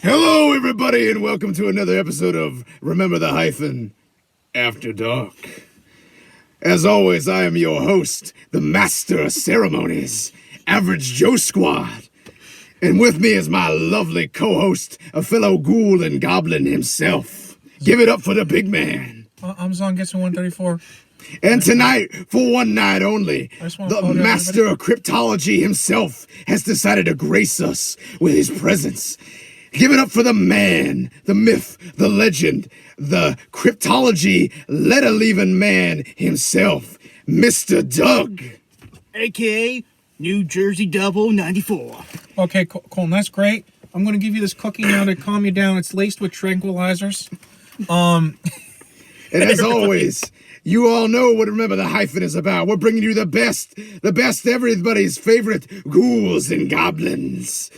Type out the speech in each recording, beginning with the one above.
Hello, everybody, and welcome to another episode of Remember the Hyphen After Dark. As always, I am your host, the Master of Ceremonies, Average Joe Squad. And with me is my lovely co-host, a fellow ghoul and goblin himself. Give it up for the big man. I'm Zon Gets 134. And tonight, for one night only, the master of cryptology himself has decided to grace us with his presence. Give it up for the man, the myth, the legend, the cryptology letter-leaving man himself, Mr. Doug. A.K.A. New Jersey Double 94. Okay, Colin, that's great. I'm going to give you this cookie now to calm you down. It's laced with tranquilizers. And as always, you all know what Remember the Hyphen is about. We're bringing you the best, everybody's favorite ghouls and goblins.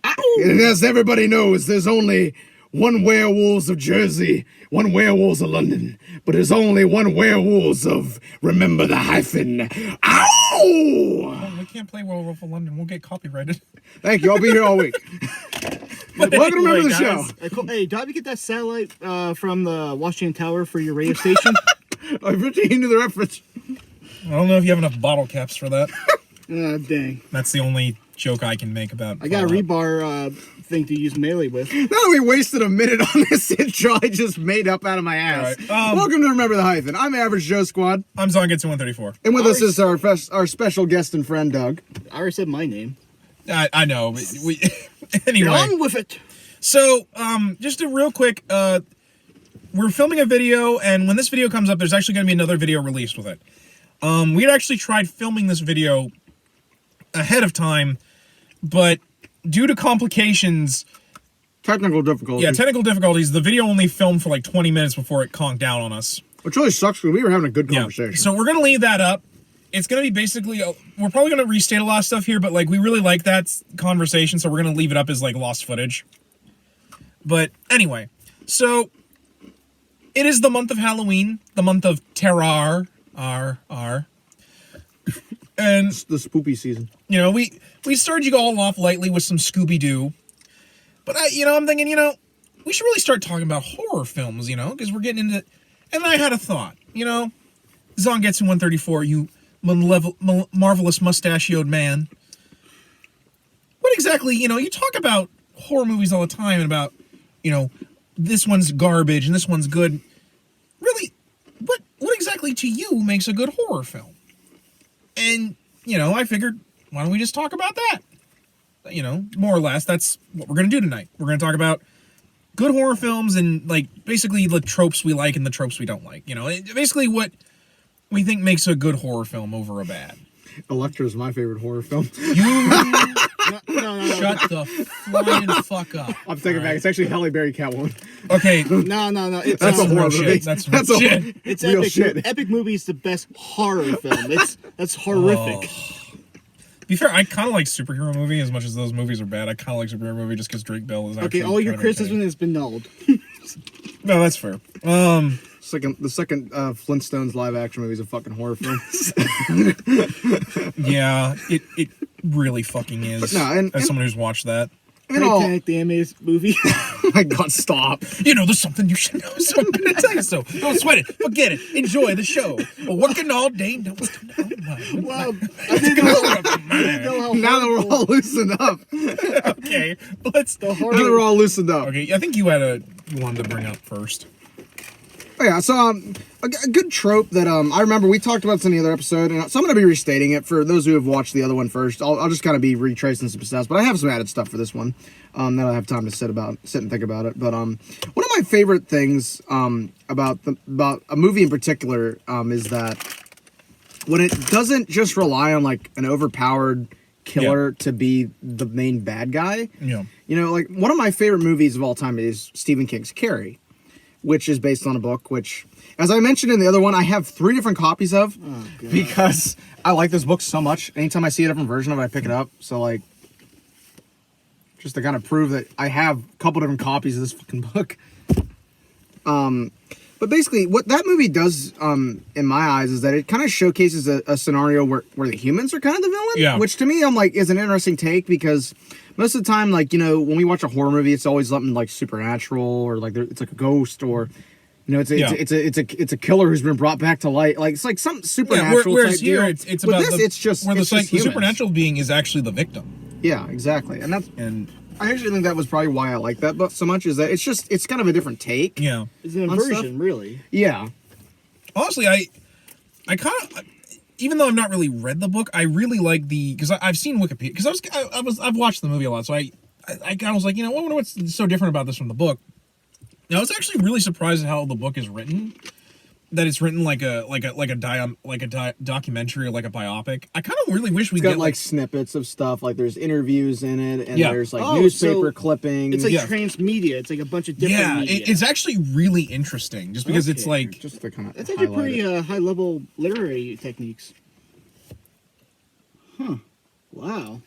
Ow. And as everybody knows, there's only one werewolves of Jersey, one werewolves of London, but there's only one werewolves of Remember the Hyphen. Ow! Oh, we can't play Werewolf of London. We'll get copyrighted. Thank you. I'll be here all week. Welcome to Remember the Show. Hey, do I get that satellite from the Washington Tower for your radio station? I really into the reference. I don't know if you have enough bottle caps for that. Dang. That's the only joke I can make about I got a rebar thing to use melee with. Now that we wasted a minute on this intro I just made up out of my ass. Right. Welcome to Remember the Hyphen. I'm Average Joe Squad. I'm Zon Gets 134. And with us is our special guest and friend, Doug. I already said my name. I know. But we anyway. On with it. So, just a real quick, we're filming a video, and when this video comes up, there's actually going to be another video released with it. We had actually tried filming this video ahead of time, but due to complications... Technical difficulties. Yeah, technical difficulties. The video only filmed for like 20 minutes before it conked down on us. Which really sucks because we were having a good conversation. Yeah. So we're going to leave that up. It's going to be basically... we're probably going to restate a lot of stuff here, but like we really like that conversation, so we're going to leave it up as like lost footage. But anyway, so it is the month of Halloween, the month of terror, and It's the spoopy season. you know we started you all off lightly with some Scooby-Doo, but I'm thinking we should really start talking about horror films, because we're getting into. And I had a thought, Zon Gets 134, you marvelous mustachioed man. What exactly, you talk about horror movies all the time and about. This one's garbage and this one's good. Really, what exactly to you makes a good horror film? And, I figured, why don't we just talk about that? More or less, that's what we're going to do tonight. We're going to talk about good horror films and, basically the tropes we like and the tropes we don't like. Basically what we think makes a good horror film over a bad. Elektra is my favorite horror film. No. Shut the flying fuck up. I'm taking it back. It's actually Halle Berry Catwoman. Okay. No. That's a horror movie. That's real shit. It's real epic. shit. Epic movie is the best horror film. That's horrific. To be fair, I kind of like superhero movie as much as those movies are bad. I kind of like superhero movie just because Drake Bell is actually Okay, all your kinda criticism has been nulled. No, that's fair. The second Flintstones live action movie is a fucking horror film. Yeah, it really fucking is. But no, as someone who's watched that. Titanic, the animated movie. Oh my god, stop. There's something you should know, so I'm going to tell you so. Don't sweat it. Forget it. Enjoy the show. We're working all day. No, Wow. I didn't know how Now that we're all loosened up. okay, let's... Now that we're all loosened up. Okay, I think you had one to bring up first. Oh, yeah, so a good trope that I remember we talked about this in the other episode, and so I'm going to be restating it for those who have watched the other one first. I'll just kind of be retracing some stuff, but I have some added stuff for this one that I have time to sit and think about it. But one of my favorite things about a movie in particular is that when it doesn't just rely on like an overpowered killer to be the main bad guy. Yeah. Like one of my favorite movies of all time is Stephen King's Carrie, which is based on a book, which, as I mentioned in the other one, I have 3 different copies of because I like this book so much. Anytime I see a different version of it, I pick it up. So, just to kind of prove that I have a couple different copies of this fucking book. But basically, what that movie does, in my eyes, is that it kind of showcases a scenario where the humans are kind of the villain. Yeah. Which, to me, is an interesting take because most of the time, like, you know, when we watch a horror movie, it's always something like supernatural or like it's like a ghost or, you know, it's a killer who's been brought back to life. Like, it's like some supernatural whereas type here, deal. it's With about this, it's just where it's the just humans. supernatural being is actually the victim. Yeah, exactly. And I actually think that was probably why I like that book so much, is that it's kind of a different take. yeah, It's an On stuff? inversion, really. Yeah. honestly, I kind of, even though I've not really read the book, I really like because I've seen Wikipedia, because I've watched the movie a lot, so I kind of was like, you know, I wonder what's so different about this from the book. Now, I was actually really surprised at how the book is written. That it's written like a documentary or like a biopic. I kind of really wish we It's got get like snippets of stuff, like there's interviews in it, and Yeah. there's like Oh, newspaper so clippings. It's like Yeah. transmedia. It's like a bunch of different yeah, media. it's actually really interesting just because it's Okay. like just to kind of That's actually pretty high-level literary techniques. Huh. Wow.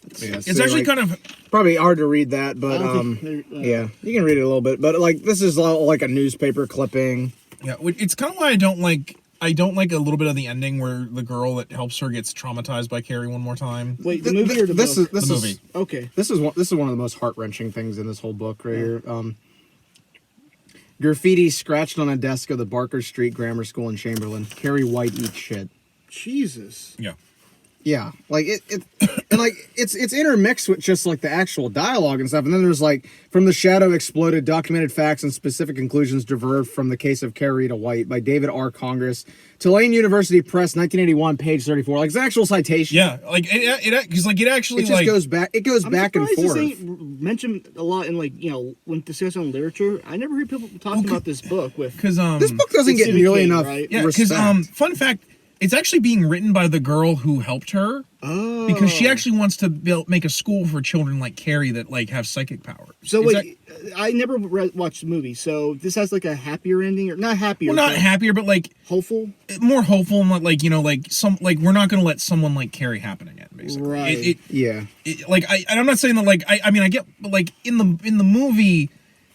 it's actually kind of probably hard to read that, I but don't think they're, yeah, you can read it a little bit. But like this is all like a newspaper clipping. yeah. It's kind of why I don't like a little bit of the ending where the girl that helps her gets traumatized by Carrie one more time. Wait, the movie or the this book? is this The is movie. Okay. this is one of the most heart-wrenching things in this whole book right here. Graffiti scratched on a desk of the Barker Street Grammar School in Chamberlain. Carrie White eats shit. Jesus. Yeah. Yeah, like it and like it's intermixed with just like the actual dialogue and stuff, and then there's like from the shadow exploded, documented facts and specific conclusions derived from the case of Carrie Rita White by David R. Congress, Tulane University Press, 1981, page 34. Like it's an actual citation. Yeah, like it because like it actually It just like goes back. It goes I'm back and surprised forth. this ain't mentioned a lot in, like, you know, when discussing literature. I never heard people talking about this book with. because This book doesn't get Stephen nearly King, enough right? yeah, because respect. fun fact, it's actually being written by the girl who helped her. Oh. Because she actually wants to make a school for children like Carrie that like have psychic powers. So It's wait, I never watched the movie. So this has like a happier ending, or not happier? well, not but happier, but like hopeful. more hopeful and like, you know, like we're not going to let someone like Carrie happen again, basically. Right. Yeah, Like I'm not saying that like I mean I get, but like in the movie,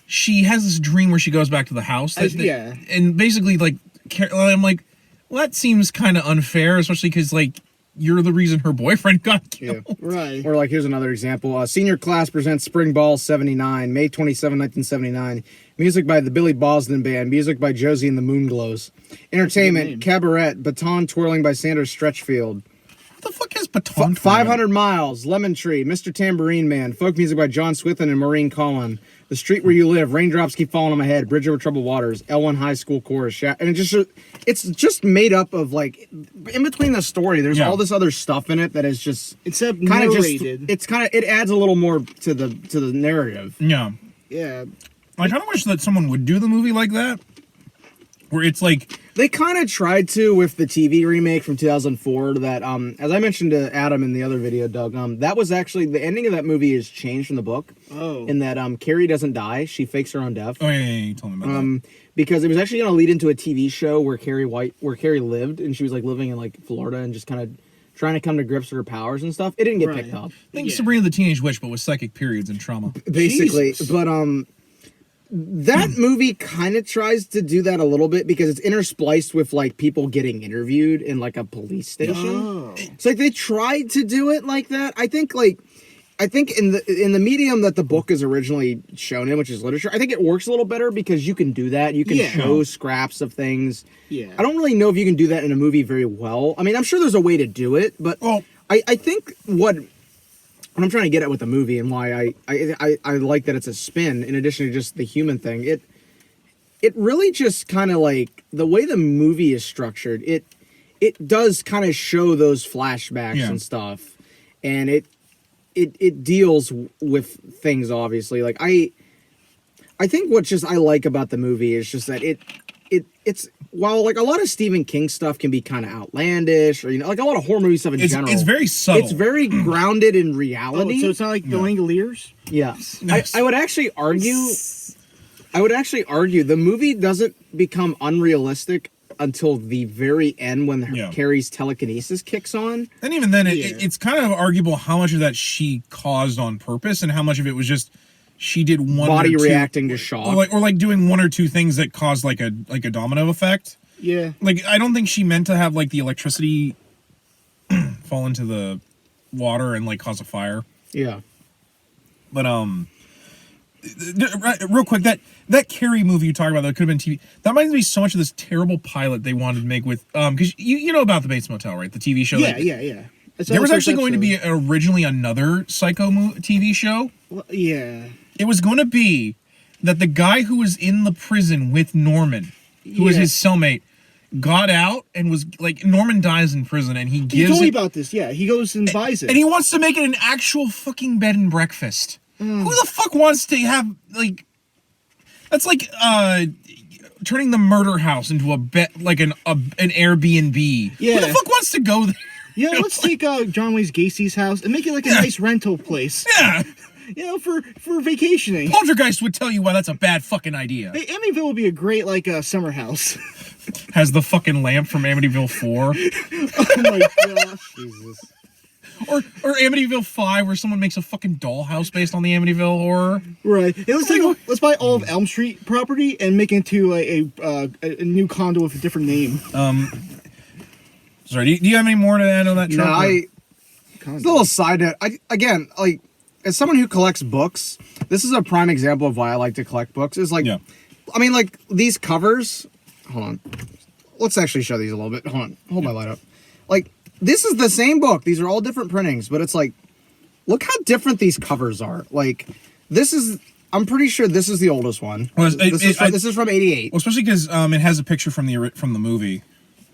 she has this dream where she goes back to the house. Yeah. And basically like I'm like, well, that seems kind of unfair, especially because like you're the reason her boyfriend got killed. yeah. Right. Or like here's another example. Senior class presents Spring Ball 79, May 27, 1979. Music by the Billy Boston Band. Music by Josie and the Moonglows. Entertainment, name. Cabaret, Baton Twirling by Sanders Stretchfield. What the fuck has baton? 500 Miles, Lemon Tree, Mr. Tambourine Man. Folk music by John Swithin and Maureen Collin. The Street Where You Live, Raindrops Keep Falling on My Head, Bridge Over Troubled Waters, L1 High School Chorus. And it's just made up of like, in between the story, there's Yeah. all this other stuff in it that is just Except kind of narrated. it adds a little more to the narrative. Yeah. Yeah. I kind of wish that someone would do the movie like that, where it's like, They kind of tried to with the TV remake from 2004 that, as I mentioned to Adam in the other video, Doug, that was actually, the ending of that movie is changed from the book. Oh. In that, Carrie doesn't die. She fakes her own death. oh yeah, you told me about that. Because it was actually going to lead into a TV show where Carrie lived, and she was like living in like Florida and just kind of trying to come to grips with her powers and stuff. It didn't get Right. picked up. I think Yeah. Sabrina the Teenage Witch, but with psychic periods and trauma. Basically, Jesus. but that movie kind of tries to do that a little bit because it's interspliced with like people getting interviewed in like a police station. Oh. So like they tried to do it like that. I think in the medium that the book is originally shown in, which is literature, I think it works a little better because you can do that. You can Yeah. show scraps of things. Yeah. I don't really know if you can do that in a movie very well. I mean, I'm sure there's a way to do it, but Well- I think what I'm trying to get at with the movie and why I like that it's a spin in addition to just the human thing. It really just kind of like the way the movie is structured. It does kind of show those flashbacks Yeah. and stuff, and it deals with things obviously. Like I think what just I like about the movie is just that it's while like a lot of Stephen King stuff can be kind of outlandish or like a lot of horror movie stuff in general. It's very subtle. It's very grounded in Oh, reality. so it's not like the Langoliers? Yeah. Nice. I would actually argue the movie doesn't become unrealistic until the very end when Yeah. Carrie's telekinesis kicks on. And even then, Yeah. it's kind of arguable how much of that she caused on purpose and how much of it was just she did one Body or two, reacting to shock. or like doing one or two things that caused like a domino effect. Yeah. Like I don't think she meant to have like the electricity fall into the water and like cause a fire. Yeah. But real quick, that Carrie movie you talked about that could have been TV. That reminds me so much of this terrible pilot they wanted to make with because you know about the Bates Motel, right? The TV show. Yeah. There was actually going to be originally another Psycho TV show. Well, yeah. It was going to be that the guy who was in the prison with Norman, who was his cellmate, got out and was like, Norman dies in prison and he gives. He told me about this. Yeah, he goes and buys it, and he wants to make it an actual fucking bed and breakfast. Who the fuck wants to have like? That's like turning the murder house into a bed, like an Airbnb. Yeah. Who the fuck wants to go there? Yeah, let's take John Wayne Gacy's house and make it like a nice rental place. Yeah. For vacationing. Poltergeist would tell you why that's a bad fucking idea. Hey, Amityville would be a great summer house. Has the fucking lamp from Amityville 4. Oh my gosh. Jesus. Or Amityville 5, where someone makes a fucking dollhouse based on the Amityville horror. Right. Hey, let's buy all of Elm Street property and make it into a new condo with a different name. Sorry, do you have any more to add on that? No, it's a little side note. Again, as someone who collects books, this is a prime example of why I like to collect books. Is like, yeah. I mean, like these covers. Hold on. Let's actually show these a little bit. Hold on. Hold my light up. Like, this is the same book. These are all different printings, but it's like, look how different these covers are. Like, this is. I'm pretty sure this is the oldest one. Well, this is from '88. Well, especially because it has a picture from the movie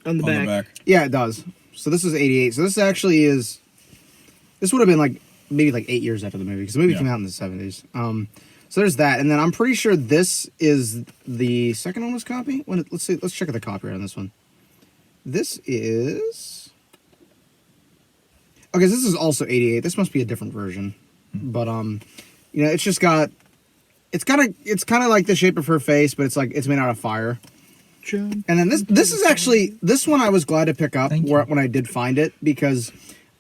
on the back. Yeah, it does. So this is '88. So this actually is. This would have been like maybe like 8 years after the movie because the movie came out in the '70s. So there's that, and then I'm pretty sure this is the second oldest copy. Let's see. Let's check out the copyright on this one. This is. Okay, this is also '88. This must be a different version, but it's just got. It's kind of like the shape of her face, but it's made out of fire. And then this is actually this one I was glad to pick up when I did find it because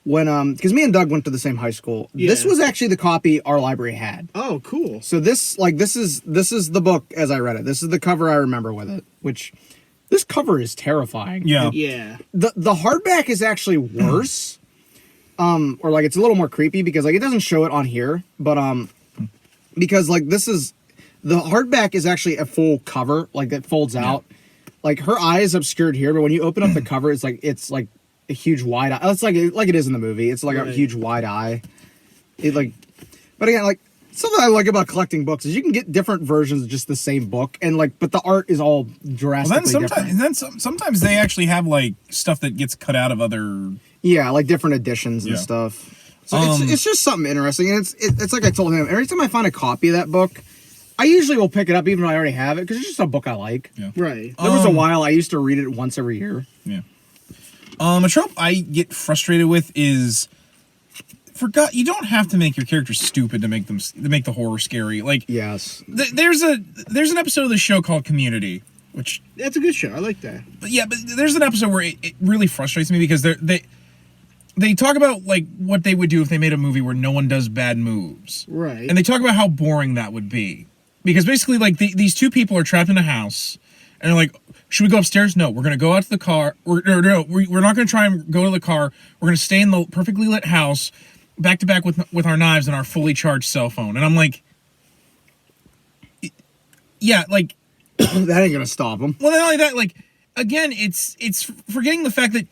because me and Doug went to the same high school. Yeah. This was actually the copy our library had. Oh, cool. So this is the book as I read it. This is the cover I remember with it, which this cover is terrifying. Yeah. Yeah. The hardback is actually worse. Or like it's a little more creepy because like it doesn't show it on here, but because like this is the hardback is actually a full cover, like that folds out. Like her eye is obscured here, but when you open up the cover, it's like a huge wide eye. It's like it is in the movie. It's like a huge wide eye. But again, like something I like about collecting books is you can get different versions of just the same book, and but the art is all drastically different. And then sometimes they actually have like stuff that gets cut out of other. Yeah, like different editions and stuff. So it's just something interesting, and it's like I told him. Every time I find a copy of that book, I usually will pick it up even though I already have it because it's just a book I like. Yeah. Right. There was a while I used to read it once every year. Yeah. A trope I get frustrated with is you don't have to make your characters stupid to make the horror scary. Like yes, there's an episode of the show called Community, which that's a good show. I like that. But there's an episode where it really frustrates me because they talk about like what they would do if they made a movie where no one does bad moves. Right. And they talk about how boring that would be. Because basically like these two people are trapped in a house and they're like, should we go upstairs? No, we're going to go out to the car. We're not going to try and go to the car. We're going to stay in the perfectly lit house back to back with our knives and our fully charged cell phone. And I'm like, yeah, like that ain't going to stop them. Well, not only that, like again, it's forgetting the fact that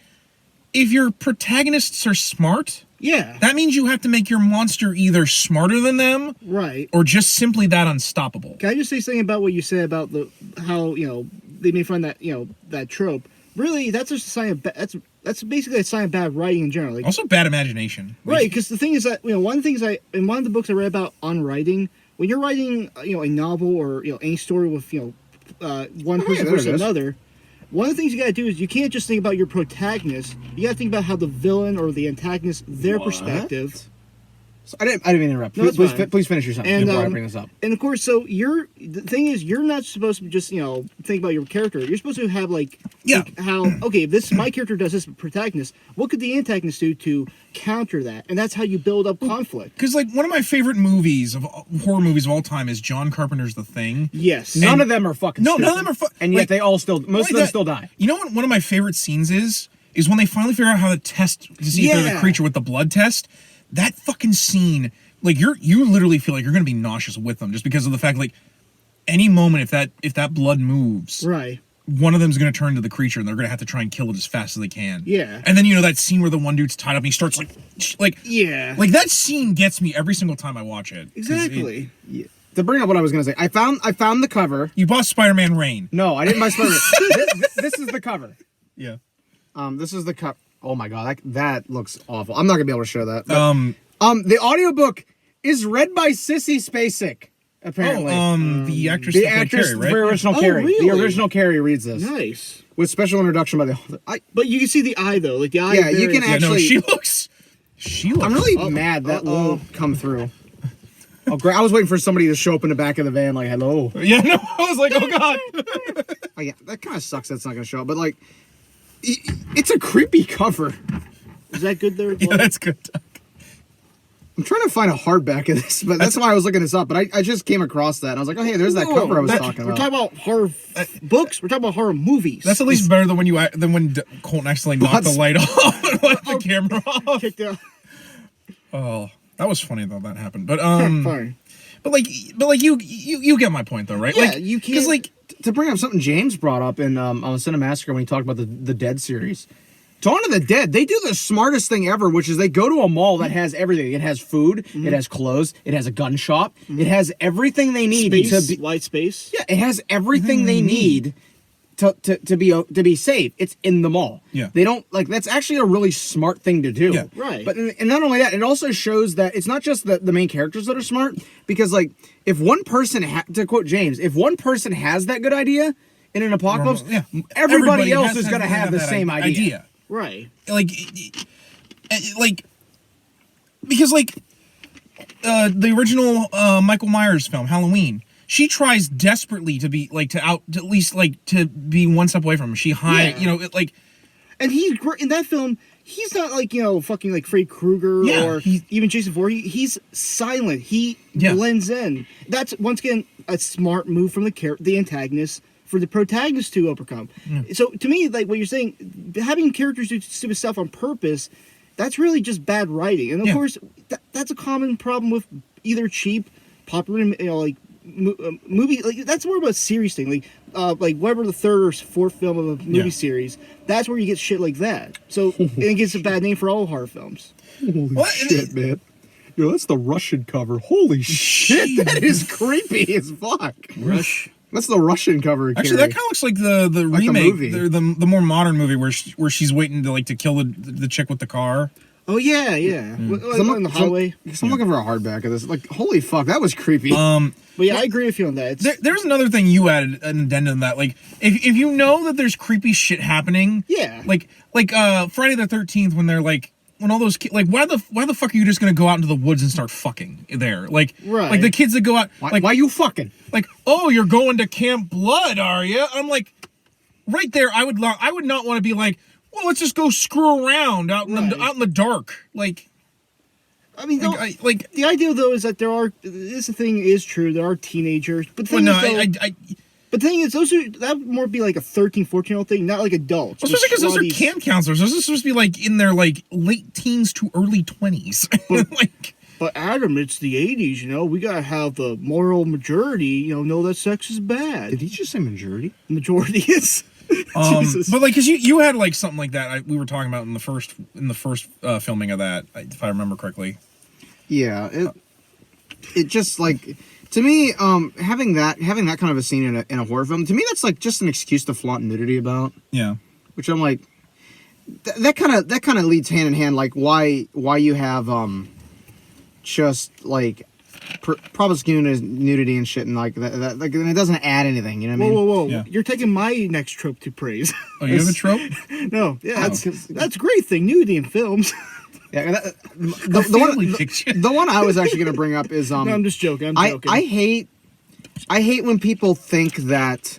if your protagonists are smart, that means you have to make your monster either smarter than them, right, or just simply that unstoppable. Can I just say something about what you said about how they may find that that trope? Really, that's just a sign of that's basically a sign of bad writing in general. Like, also, bad imagination. Right, because the thing is that one of the things in one of the books I read about on writing, when you're writing a novel or any story with one person versus another. One of the things you gotta do is you can't just think about your protagonist. You gotta think about how the villain or the antagonist, their perspective. So I didn't mean to interrupt. No, please finish your sentence before I bring this up. And of course, so the thing is, you're not supposed to just think about your character. You're supposed to have if my character does this protagonist, what could the antagonist do to counter that? And that's how you build up conflict. Because like one of my favorite horror movies of all time is John Carpenter's The Thing. Yes, none of them are fucking. No, none of them are. And yet they all most of them still die. You know what? One of my favorite scenes is when they finally figure out how to test to see if they're the creature with the blood test. That fucking scene like you literally feel like you're gonna be nauseous with them just because of the fact like any moment if that blood moves, Right. one of them's gonna turn to the creature and they're gonna have to try and kill it as fast as they can. Yeah. And then that scene where the one dude's tied up and he starts Yeah. like that scene gets me every single time I watch it. Exactly. Yeah. To bring up what I was gonna say, I found the cover. You bought Spider-Man Reign. No, I didn't buy Spider-Man. This is the cover. Yeah. This is the cup. Oh my god, that looks awful. I'm not gonna be able to show that. But, the audiobook is read by Sissy Spacek. Apparently, the actress, the that played actress, Carrie, the right? original Oh, Carrie. really? The original Carrie reads this Nice. with special introduction by the author. But you can see the eye though, like the eye. Yeah, there you can is- Yeah, no, actually- she looks. I'm really mad that won't come through. Oh, great! I was waiting for somebody to show up in the back of the van, like, "Hello." Yeah, no, I was like, oh god. Oh, yeah, that kind of sucks. That's not gonna show up, but like, it's a creepy cover. Is that good there? Yeah, that's good. I'm trying to find a hardback of this, but that's why I was looking this up. But I just came across that, and I was like, "Oh, hey, there's that cover I was talking We're about." talking about horror books. We're talking about horror movies. That's at least better than when Colton accidentally knocked the light off and left the camera off. kicked out. Oh, that was funny though that happened. But Fine. but you get my point though, right? Yeah, like, you can't. Because like to bring up something James brought up in on Cinemassacre when he talked about the Dead series. Dawn of the Dead, they do the smartest thing ever, which is they go to a mall that has everything. It has food, it has clothes, it has a gun shop, it has everything they need Space, to be. white space. Yeah, it has everything they need to be safe. It's in the mall. Yeah. They don't like that's actually a really smart thing to do. Yeah. Right. But and not only that, it also shows that it's not just the main characters that are smart, because like if one person to quote James, if one person has that good idea in an apocalypse, Yeah. everybody else has is going to have the that same idea. Right. Like because like the original Michael Myers film Halloween, she tries desperately to be like to at least like to be one step away from him. She hide, Yeah. like And he's great in that film. He's not like fucking like Freddy Krueger Yeah, or even Jason Voorhees. He's silent. He blends in. That's once again a smart move from the antagonist for the protagonist to overcome. So to me, like what you're saying, having characters do stupid stuff on purpose, that's really just bad writing. And of course, that's a common problem with either cheap, popular, movie. Like that's more of a series thing. Like whatever the third or fourth film of a movie series, that's where you get shit like that. So and it gets a bad name for all horror films. Holy shit, man. Yo, that's the Russian cover. Holy shit, that is creepy as fuck. Rush. That's the Russian cover. Actually, that kind of looks like the Like the remake, movie. the more modern movie where she's waiting to kill the chick with the car. Oh yeah. Like on the highway. I'm looking for a hardback of this. Like, holy fuck, that was creepy. But yeah, I agree with you on that. There's another thing you added an addendum to that. Like, if you know that there's creepy shit happening, Yeah. like Friday the 13th when they're like. When all those kids, like, why the fuck are you just gonna go out into the woods and start fucking there? Like, Right. like the kids that go out, why you fucking? like, oh, you're going to Camp Blood, are you? I'm like, right there, I would not want to be like, well, let's just go screw around out in the dark, like. I mean, Like the idea though is that this thing is true. There are teenagers, but the thing no, is, though, but the thing is, that would more be like a 13, 14-year-old thing, not like adults. especially because those are Slutties. camp counselors. Those are supposed to be like in their like late teens to early 20s. Like, But Adam, it's the 80s, we gotta have the moral majority, know that sex is bad. Did he just say majority? Majority is. Jesus. but like, cause you had like something like that. We were talking about in the first filming of that, if I remember correctly. Yeah, it just like to me, having that kind of a scene in a horror film, to me that's like just an excuse to flaunt nudity about. Yeah. Which I'm like, that kind of leads hand in hand, like why you have just like promiscuous nudity and shit, and like that like, and it doesn't add anything, you know what I mean? Whoa. Yeah. You're taking my next trope to praise. Oh, you have a trope? No, yeah, that's a great thing, nudity in films. Yeah, family picture. the one I was actually going to bring up is No, I'm just joking. I'm joking. I hate when people think that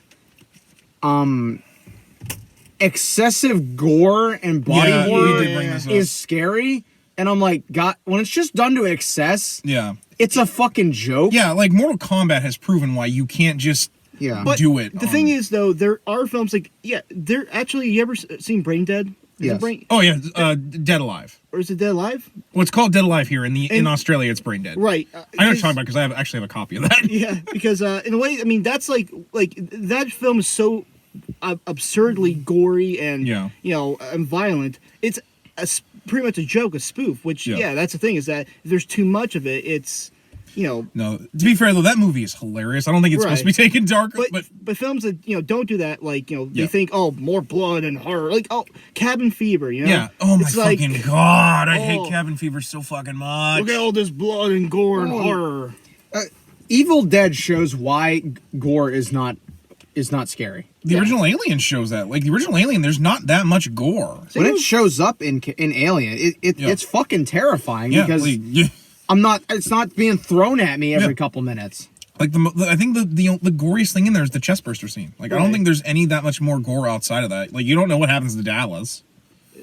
excessive gore and body Yeah, you horror did bring this up. is scary, and I'm like, God, when it's just done to excess, Yeah. it's a fucking joke. Yeah, like Mortal Kombat has proven why you can't just Yeah. But do it. The thing is, though, there are films like, there actually, you ever seen Brain Dead? Yes. Oh yeah, Dead Alive. Or is it Dead Alive? Well, it's called Dead Alive here. In Australia, it's Brain Dead. Right. I know what you're talking about because I actually have a copy of that. Yeah, because in a way, I mean, that's like that film is so absurdly gory and and violent. It's pretty much a joke, a spoof. Which that's the thing, is that if there's too much of it, it's No, to be fair though, that movie is hilarious. I don't think it's supposed to be taken dark, but films that don't do that, like they think, oh, more blood and horror, like Cabin Fever, Yeah. Oh my fucking god, I hate Cabin Fever so fucking much. Look at all this blood and gore and horror. Evil Dead shows why gore is not scary. The original Alien shows that. Like the original Alien, there's not that much gore. When it shows up in Alien, it's fucking terrifying because it's not being thrown at me every couple minutes. Like I think the goriest thing in there is the chestburster scene. Like I don't think there's any that much more gore outside of that. Like you don't know what happens to Dallas.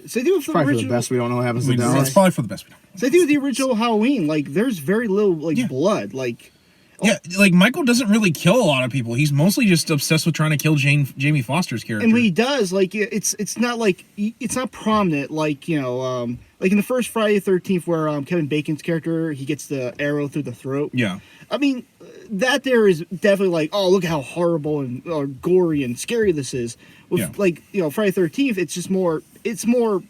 So they do probably for the best. We don't know what happens to Dallas. It's probably for the best. So they do the original Halloween. Like there's very little blood. Like. Yeah, like Michael doesn't really kill a lot of people. He's mostly just obsessed with trying to kill Jamie Foster's character. And when he does, like it's not like it's not prominent. Like like in the first Friday the 13th, where Kevin Bacon's character, he gets the arrow through the throat. Yeah, I mean that there is definitely like, oh, look how horrible and gory and scary this is. With like Friday the 13th, it's just more. It's more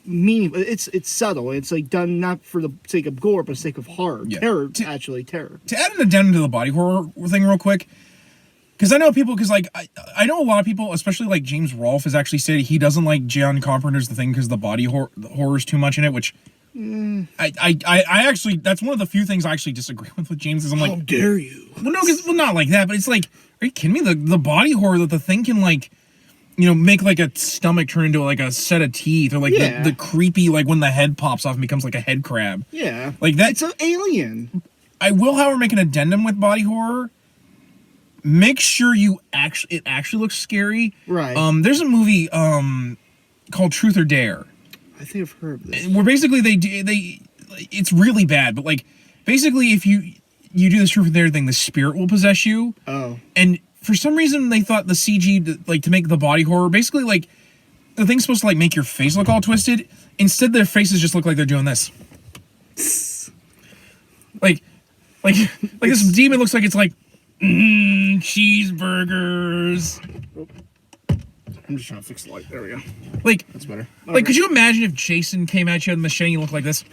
meaningful. It's subtle. It's like done not for the sake of gore, but the sake of horror, terror. Terror. To add an addendum to the body horror thing, real quick, because I know people. Because like I know a lot of people, especially like James Rolfe, has actually said he doesn't like John Carpenter's The Thing because the body horror is too much in it. Which I actually, that's one of the few things I actually disagree with James. Is I'm like, how dare you? Well, no, because not like that. But it's like, are you kidding me? The body horror that The Thing can like. Make like a stomach turn into like a set of teeth, or like the creepy, like when the head pops off and becomes like a head crab. Yeah, like that. It's an alien. I will, however, make an addendum with body horror. Make sure it actually looks scary. Right. There's a movie called Truth or Dare. I think I've heard of this. Where basically it's really bad, but like basically if you do this Truth or Dare thing, the spirit will possess you. Oh. And for some reason, they thought the CG, like, to make the body horror, basically, like, the thing's supposed to, like, make your face look all twisted. Instead, their faces just look like they're doing this. Like this demon looks like it's like, cheeseburgers. I'm just trying to fix the light. There we go. Like, that's better. Like, could you imagine if Jason came at you with a machete and looked like this?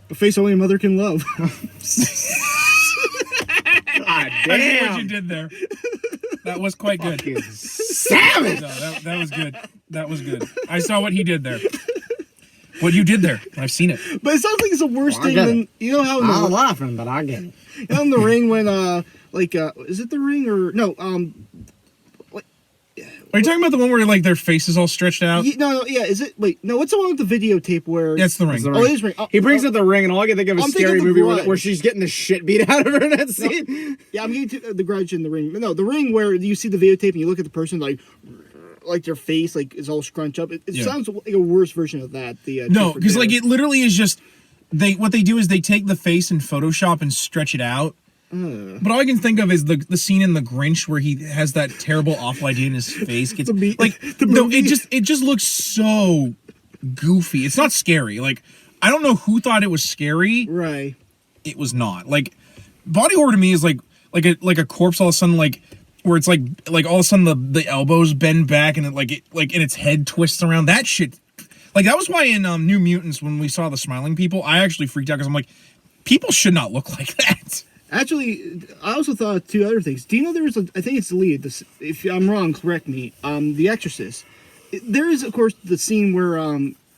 A face only a mother can love. God damn. I see what you did there. That was quite good. Savage. No, that was good. That was good. I saw what he did there. What you did there. I've seen it. But it sounds like it's the worst thing than, how in I'm laughing, but I get it. In The Ring when is it The Ring or no, Are you talking about the one where like their face is all stretched out? Is it? Wait, no. What's the one with the videotape where? That's The Ring. Oh, it is Ring. He brings up The Ring, and all I can think of is a scary movie where she's getting the shit beat out of her in that scene. No, yeah, I'm getting to The Grudge and The Ring. No, The Ring where you see the videotape and you look at the person like their face like is all scrunched up. It sounds like a worse version of that. No, because like it literally is just what they do is they take the face in Photoshop and stretch it out. But all I can think of is the scene in The Grinch where he has that terrible awful idea in his face. It just looks so goofy. It's not scary. Like I don't know who thought it was scary. Right. It was not. Like body horror to me is like a corpse all of a sudden like where it's like all of a sudden the elbows bend back and and its head twists around. That shit. Like that was why in New Mutants when we saw the smiling people, I actually freaked out because I'm like, people should not look like that. Actually, I also thought of two other things. Do you know there was I think it's the lead. If I'm wrong, correct me. The Exorcist. There is, of course, the scene where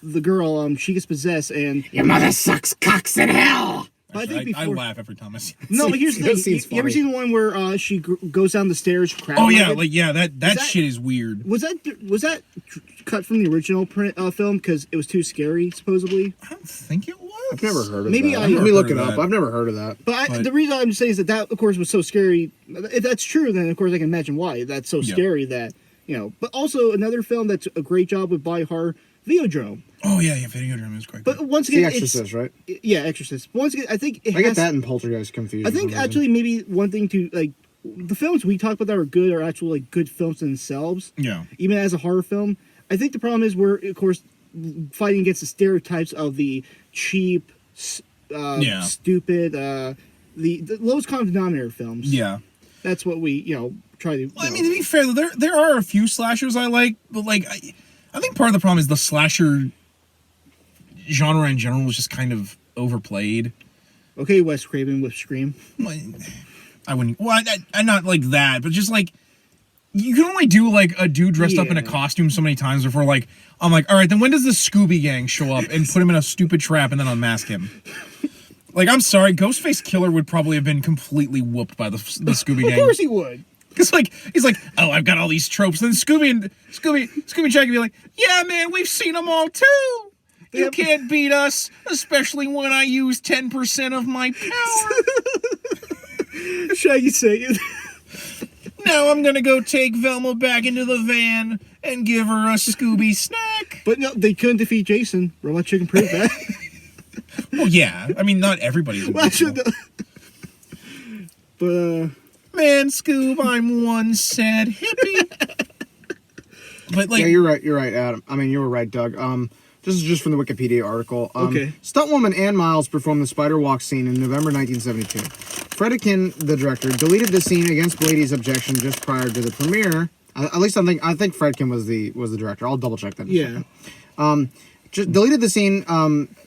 the girl she gets possessed and your mother sucks cocks in hell. I laugh every time I see it. No, but here's the thing. You ever seen the one where she goes down the stairs? Oh yeah, that shit is weird. Was that cut from the original film because it was too scary? Supposedly. I don't think it was. I've never heard of that. Let me look it up. I've never heard of that. But the reason I'm saying is that of course was so scary. If that's true, then of course I can imagine why that's so scary. That But also another film that's a great job with body horror, Videodrome. Oh yeah, Videodrome is great. But once again, The Exorcist, right? Yeah, Exorcist. Once again, I think I get that and Poltergeist confused. I think actually maybe one thing to like the films we talk about that are good are actually like good films themselves. Yeah. Even as a horror film, I think the problem is we're, of course, fighting against the stereotypes of the cheap, stupid, the lowest common denominator films. Yeah. That's what we, try to... Well, I mean, to be fair, there are a few slashers I like, but, like, I think part of the problem is the slasher genre in general is just kind of overplayed. Okay, Wes Craven with Scream. I wouldn't... Well, I'm not like that, but just, like... You can only do, like, a dude dressed up in a costume so many times before, like... I'm like, all right, then when does the Scooby Gang show up and put him in a stupid trap and then unmask him? Like, I'm sorry, Ghostface Killer would probably have been completely whooped by the Scooby Gang. Of course he would. Because, like, he's like, oh, I've got all these tropes. Then Scooby and Jack would be like, yeah, man, we've seen them all, too. You can't beat us, especially when I use 10% of my power. Shaggy saying Now I'm going to go take Velma back into the van and give her a Scooby snack. But no, they couldn't defeat Jason. Robot Chicken proved that. Well, yeah. I mean, not everybody's invincible. But, Man, Scoob, I'm one sad hippie. But, like... Yeah, you're right, Adam. I mean, you were right, Doug. This is just from the Wikipedia article. Okay. Stuntwoman Ann Miles performed the spider walk scene in November 1972. Friedkin, the director, deleted the scene against Blady's objection just prior to the premiere. At least I think Friedkin was the director. I'll double check that. Yeah. Just deleted the scene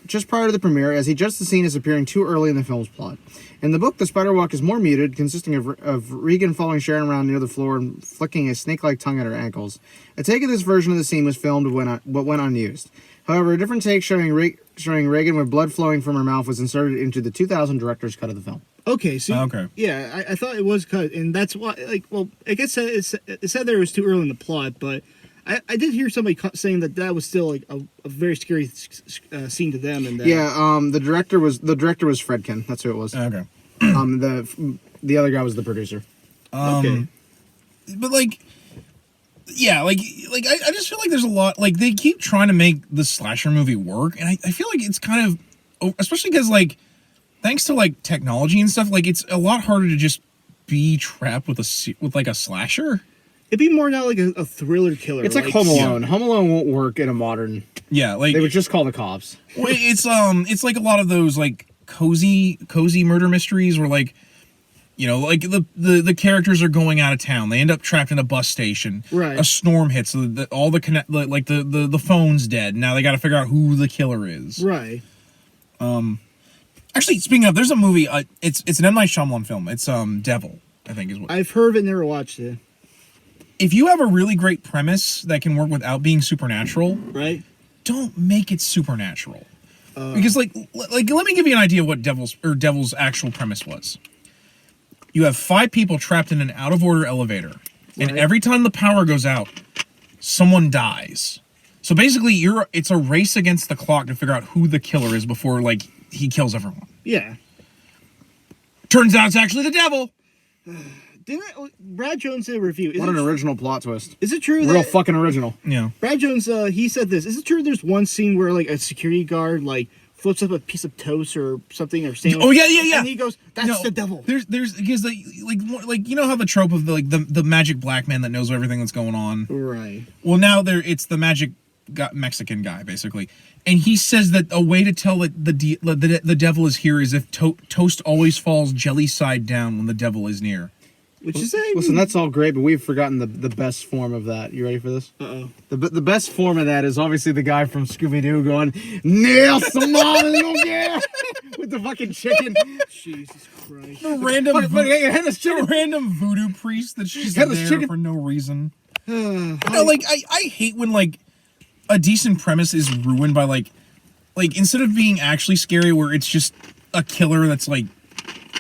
just prior to the premiere, as he judged the scene as appearing too early in the film's plot. In the book, the spider walk is more muted, consisting of Regan following Sharon around near the floor and flicking a snake-like tongue at her ankles. A take of this version of the scene was filmed but went unused. However, a different take showing Regan with blood flowing from her mouth was inserted into the 2000 director's cut of the film. Okay, so okay. Yeah, I thought it was cut, and that's why. Like, well, I guess it said there it was too early in the plot, but I did hear somebody saying that was still like a very scary scene to them. And the director was Friedkin. That's who it was. Okay. The other guy was the producer. Okay. But like, yeah, like I just feel like there's a lot, like they keep trying to make the slasher movie work, and I feel like it's kind of, especially because like, thanks to like technology and stuff, like it's a lot harder to just be trapped with a slasher. It'd be more now like a thriller killer. It's like Home Alone. Yeah. Home Alone won't work in a modern. Yeah, like they would just call the cops. Well, it's like a lot of those like cozy murder mysteries where like, you know, like the characters are going out of town. They end up trapped in a bus station. Right. A storm hits. All the phone's dead. Now they got to figure out who the killer is. Right. Actually, speaking of, there's a movie. It's an M. Night Shyamalan film. It's Devil, I think is what. I've heard of it, never watched it. If you have a really great premise that can work without being supernatural, right? Don't make it supernatural. Because like let me give you an idea of what Devil's actual premise was. You have 5 people trapped in an out of order elevator, and every time the power goes out, someone dies. So basically, it's a race against the clock to figure out who the killer is before like he kills everyone. Yeah. Turns out it's actually the devil. Brad Jones did a review. What an original plot twist. Is it true? Real fucking original. Yeah. Brad Jones, he said this. Is it true there's one scene where, like, a security guard, like, flips up a piece of toast or something or sandwich? Oh, yeah. And he goes, that's the devil. There's because, like, you know how the trope of, the magic black man that knows everything that's going on? Right. Well, now it's the magic Mexican guy, basically. And he says that a way to tell that the devil is here is if toast always falls jelly side down when the devil is near. Which is listen, that's all great, but we've forgotten the best form of that. You ready for this? Uh-oh. The best form of that is obviously the guy from Scooby-Doo going, Nelson, yeah, with the fucking chicken. Jesus Christ. The random voodoo priest that's just there for no reason. Like, I hate when, like, a decent premise is ruined by, like instead of being actually scary where it's just a killer that's, like,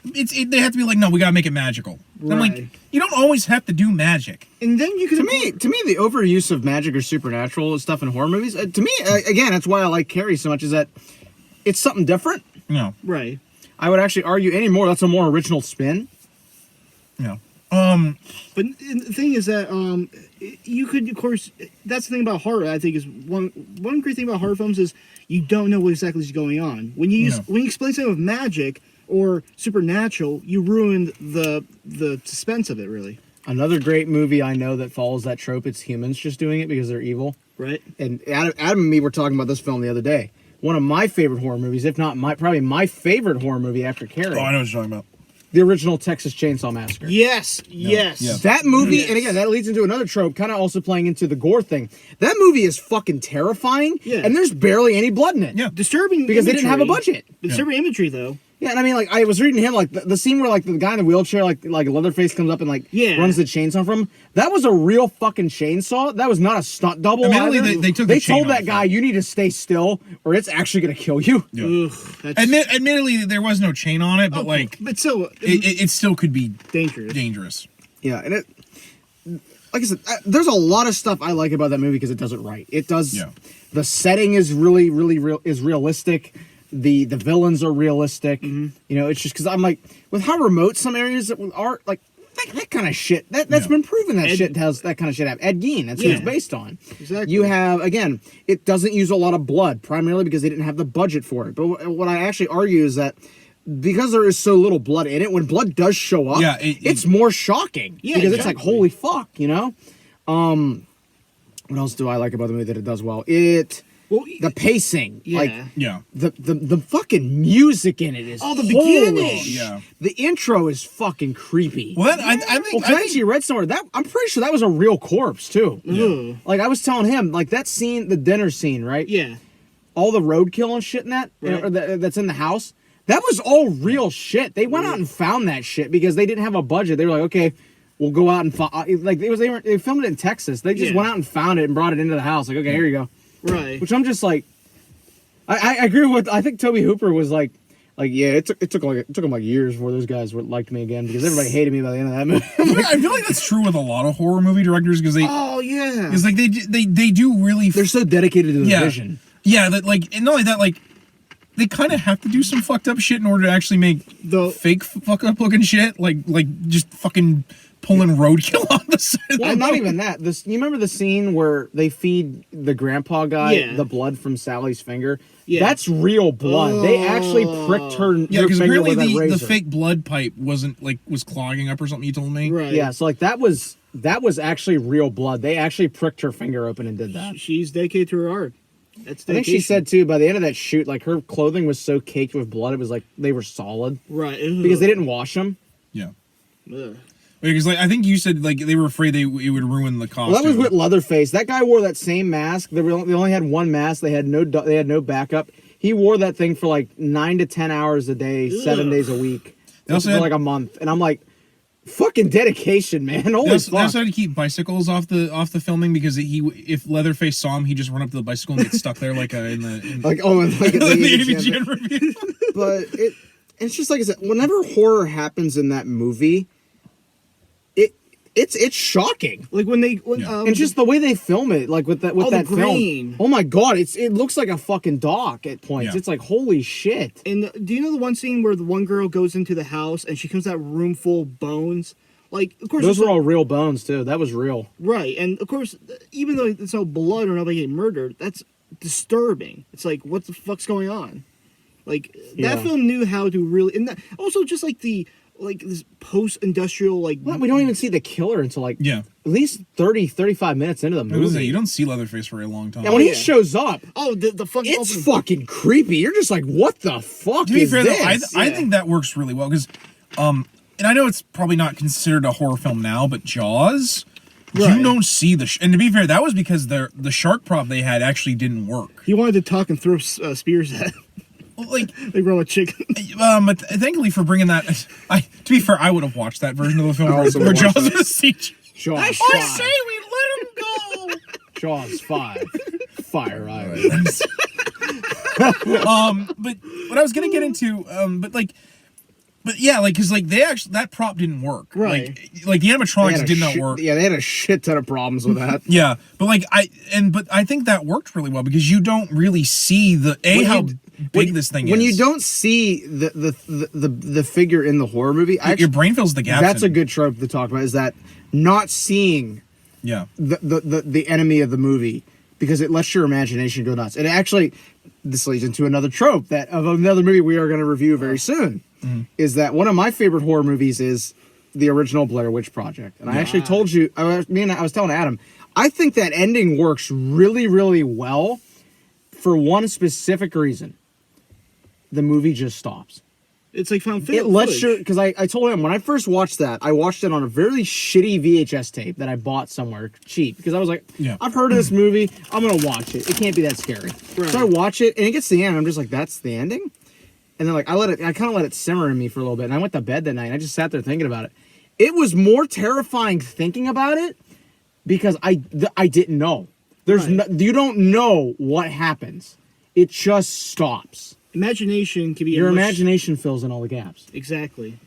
they have to be like, no, we gotta make it magical. Right. I'm like, you don't always have to do magic. And then you can... To me, the overuse of magic or supernatural stuff in horror movies, to me, again, that's why I like Carrie so much, is that it's something different. No. Right. I would actually argue anymore that's a more original spin. Yeah. But the thing is that you could, of course, that's the thing about horror. I think is one great thing about horror films is you don't know what exactly is going on when you explain something with magic or supernatural. You ruined the suspense of it. Really. Another great movie I know that follows that trope. It's humans just doing it because they're evil. Right. And Adam and me were talking about this film the other day. One of my favorite horror movies, if not probably my favorite horror movie after Carrie. Oh, I know what you're talking about. The original Texas Chainsaw Massacre. Yes. Yes. Yeah. That movie, and again, that leads into another trope, kind of also playing into the gore thing. That movie is fucking terrifying, Yeah. and there's barely any blood in it. Yeah. Disturbing Because they didn't have a imagery. budget. Disturbing imagery, though. Yeah, and I mean, like, I was reading him, like, the scene where, like, the guy in the wheelchair, like Leatherface comes up and, like, Yeah. runs the chainsaw from him. That was a real fucking chainsaw. That was not a stunt double. Admittedly, either. they took the They chain told that off, guy, you need to stay still, or it's actually going to kill you. Yeah. Ugh, that's, Admittedly, there was no chain on it, but like, but still, it still could be dangerous. Yeah, and like I said, there's a lot of stuff I like about that movie because it does it right. It does. Yeah. The setting is really realistic. The villains are realistic. You know, it's just because I'm like, with how remote some areas are, like that kind of shit. That's been proven. That shit has that kind of shit. Ed Gein. That's who it's based on. Exactly. You have, again, it doesn't use a lot of blood, primarily because they didn't have the budget for it. But what I actually argue is that because there is so little blood in it, when blood does show up, it's more shocking. Yeah, because it's like, holy fuck, you know. What else do I like about the movie that it does well? The pacing, like the fucking music in it is the holy beginning. Yeah. The intro is fucking creepy. Well, I think I actually read somewhere that I'm pretty sure that was a real corpse too. Yeah. Like I was telling him, like that scene, the dinner scene, right? Yeah. All the roadkill and shit in that, that's in the house. That was all real shit. They went out and found that shit because they didn't have a budget. They were like, okay, we'll go out and like they filmed it in Texas. They just went out and found it and brought it into the house. Like, okay, here you go. Right. Which I'm just like, I agree with. I think Toby Hooper was like yeah, it took him like years before those guys liked me again because everybody hated me by the end of that movie. I feel like that's true with a lot of horror movie directors because they. Oh yeah. Because like they do really. They're so dedicated to the vision. Yeah, that like, and not only that, like, they kind of have to do some fucked up shit in order to actually make the fake fuck up looking shit, like just fucking pulling roadkill on the side. Well, not even that. You remember the scene where they feed the grandpa guy the blood from Sally's finger? Yeah. That's real blood. They actually pricked her. Yeah, because finger apparently with a razor. the fake blood pipe was clogging up or something. You told me, right? Yeah, so like that was actually real blood. They actually pricked her finger open and did that. She's dedicated to her art. That's I think she said too, by the end of that shoot, like her clothing was so caked with blood, it was like they were solid. Right. Because they didn't wash them. Yeah. Ugh. Because like I think you said like they were afraid it would ruin the costume. Well, that was with Leatherface. That guy wore that same mask. They only had one mask. They had no backup. He wore that thing for like 9 to 10 hours a day, 7 days a week. They also for had, like a month, and I'm like, fucking dedication, man. Holy fuck. They also had to keep bicycles off the filming because if Leatherface saw him, he'd just run up to the bicycle and get stuck there like in the AVGN review. But it's just like I said, whenever horror happens in that movie, it's shocking. Like when and just the way they film it, like with that film. Oh my god, it looks like a fucking dock at points. Yeah. It's like holy shit. And do you know the one scene where the one girl goes into the house and she comes out room full of bones? Like, of course, those were all real bones too. That was real, right? And of course, even though it's no blood or nobody getting murdered, that's disturbing. It's like, what the fuck's going on? Like that film knew how to really, and that, also just like this post-industrial like. Well, we don't even see the killer until like at least 30-35 minutes into the movie. You don't see Leatherface for a long time. And when he shows up, the fucking it's fucking creepy. You're just like, what the fuck to be is fair, this? Though, I think that works really well because, and I know it's probably not considered a horror film now, but Jaws. Right. You don't see and to be fair, that was because the shark prop they had actually didn't work. He wanted to talk and throw spears at him. Like roll a chicken. But thankfully for bringing that, to be fair, I would have watched that version of the film where Jaws was CG. Jaws. I say we let him go. Jaws 5. Fire Island. But what I was gonna get into, But yeah, like, cause like they actually that prop didn't work. Right. Like the animatronics did not work. Yeah, they had a shit ton of problems with that. Yeah, but like but I think that worked really well because you don't really see how big this thing is. When you don't see the figure in the horror movie, your brain fills the gap. That's a good trope to talk about. Is that not seeing the enemy of the movie because it lets your imagination go nuts. And actually, this leads into another trope of another movie we are going to review very soon. Mm-hmm. Is that one of my favorite horror movies is the original Blair Witch Project. And I actually told you, I was telling Adam, I think that ending works really, really well for one specific reason. The movie just stops. It's like found It lets you, because I told him when I first watched that, I watched it on a very shitty VHS tape that I bought somewhere cheap, because I was like, I've heard of this movie, I'm gonna watch it. It can't be that scary. Right. So I watch it, and it gets to the end, and I'm just like, that's the ending? And then like I kind of let it simmer in me for a little bit, and I went to bed that night, and I just sat there thinking about it. It was more terrifying thinking about it because I didn't know. You don't know what happens. It just stops. Imagination can be your imagination fills in all the gaps. Exactly.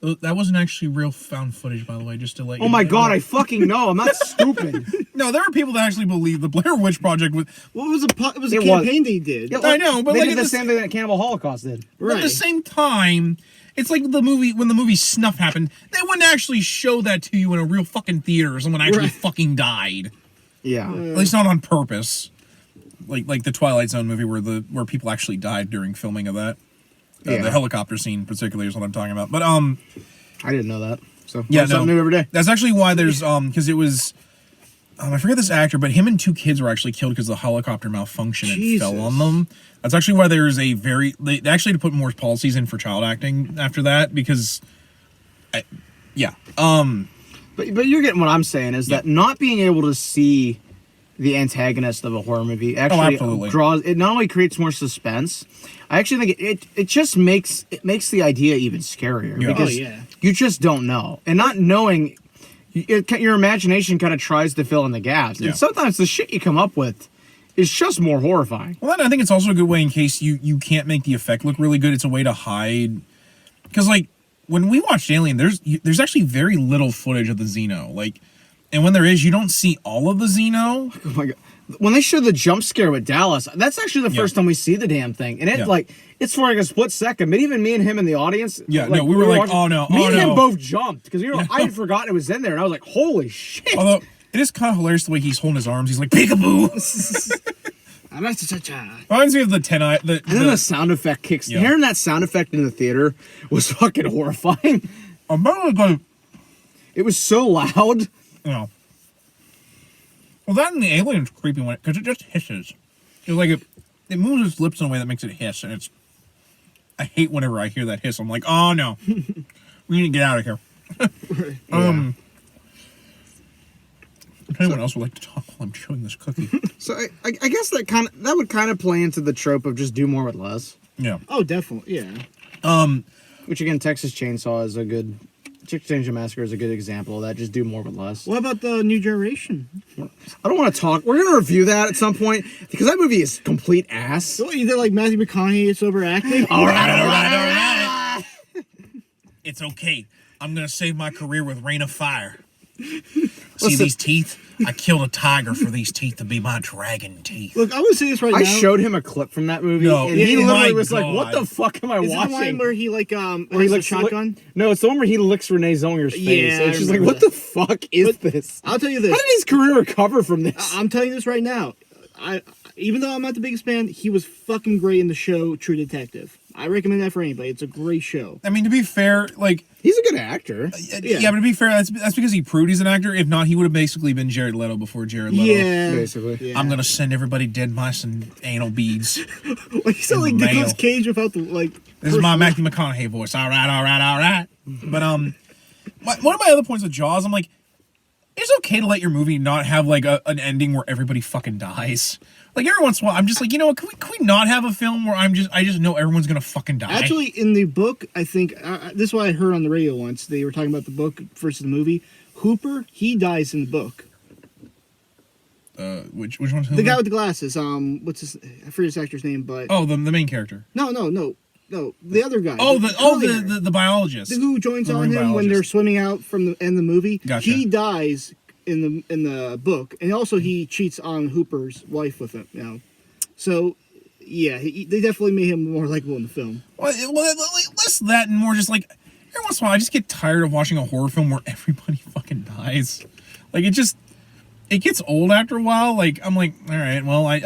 That wasn't actually real found footage, by the way, just to let you know. Oh my god, I fucking know. I'm not stupid. No, there are people that actually believe the Blair Witch Project was... Well, it was a campaign they did. Yeah, I know, but they like did the same thing that Cannibal Holocaust did. Right. At the same time, it's like the movie, when the movie Snuff happened, they wouldn't actually show that to you in a real fucking theater. Someone actually fucking died. Yeah. At least not on purpose. Like the Twilight Zone movie where people actually died during filming of that. The helicopter scene particularly is what I'm talking about. But I didn't know that. So yeah, something new every day. That's actually why there's because it was I forget this actor, but him and 2 kids were actually killed because the helicopter malfunctioned and fell on them. That's actually why there's they actually had to put more policies in for child acting after that because but you're getting what I'm saying is that not being able to see the antagonist of a horror movie actually draws. It not only creates more suspense, I actually think it just makes the idea even scarier because you just don't know, and not knowing, your imagination kind of tries to fill in the gaps, and sometimes the shit you come up with is just more horrifying. Well, then I think it's also a good way in case you can't make the effect look really good. It's a way to hide, because like when we watched Alien, there's actually very little footage of the Xeno, like. And when there is, you don't see all of the Xeno. Oh my god! When they show the jump scare with Dallas, that's actually the first time we see the damn thing, and it's for like a split second. But even me and him in the audience, we were like, watching, oh no, me and him both jumped because I had forgotten it was in there, and I was like, holy shit! Although it is kind of hilarious the way he's holding his arms. He's like peekaboo. Reminds me of the 10-eye. And then the sound effect kicks. Hearing that sound effect in the theater was fucking horrifying. It was so loud. Well, that and the alien's creepy one because it just hisses. It's like it moves its lips in a way that makes it hiss, and I hate whenever I hear that hiss. I'm like, oh no, we need to get out of here. Anyone else would like to talk while I'm chewing this cookie? So I guess that would kind of play into the trope of just do more with less. Yeah. Oh, definitely. Yeah. Which again, Texas Chainsaw is a good. Texas Chainsaw Massacre is a good example of that. Just do more with less. What about the New Generation? I don't want to talk. We're going to review that at some point because that movie is complete ass. So you did like Matthew McConaughey is overacting? All right. It's okay. I'm going to save my career with Rain of Fire. See these teeth? I killed a tiger for these teeth to be my dragon teeth. Look, I'm going to say this right now. I showed him a clip from that movie, and he literally was like, what the fuck am I watching? Is it the one where he like where he licks a shotgun? No, it's the one where he licks Renee Zellweger's face. Yeah, and she's like, what the fuck is this? I'll tell you this. How did his career recover from this? I'm telling you this right now. Even though I'm not the biggest fan, he was fucking great in the show True Detective. I recommend that for anybody. It's a great show. I mean, to be fair, like... He's a good actor. Yeah, but to be fair, that's because he proved he's an actor. If not, he would have basically been Jared Leto before Jared Leto. Yeah. Basically. Yeah. I'm going to send everybody dead mice and anal beads. Like, you sound like Nicolas Cage without the, like... This is my Matthew McConaughey voice. All right. But, one of my other points with Jaws, I'm like, it's okay to let your movie not have, like, an ending where everybody fucking dies. Like, every once in a while, I'm just like, you know what, can we not have a film where I just know everyone's gonna fucking die? Actually, in the book, I think, this is what I heard on the radio once, they were talking about the book versus the movie. Hooper, he dies in the book. Which one's Hooper? The guy with the glasses, what's his, I forget his actor's name, but... Oh, the main character. No, the other guy. The biologist. Who joins on him when they're swimming out from the end of the movie. Gotcha. He dies in the book, and also he cheats on Hooper's wife with him. You know, so yeah, they definitely made him more likable in the film. Well, less that and more just like every once in a while, I just get tired of watching a horror film where everybody fucking dies. Like it gets old after a while. Like I'm like, all right, well, I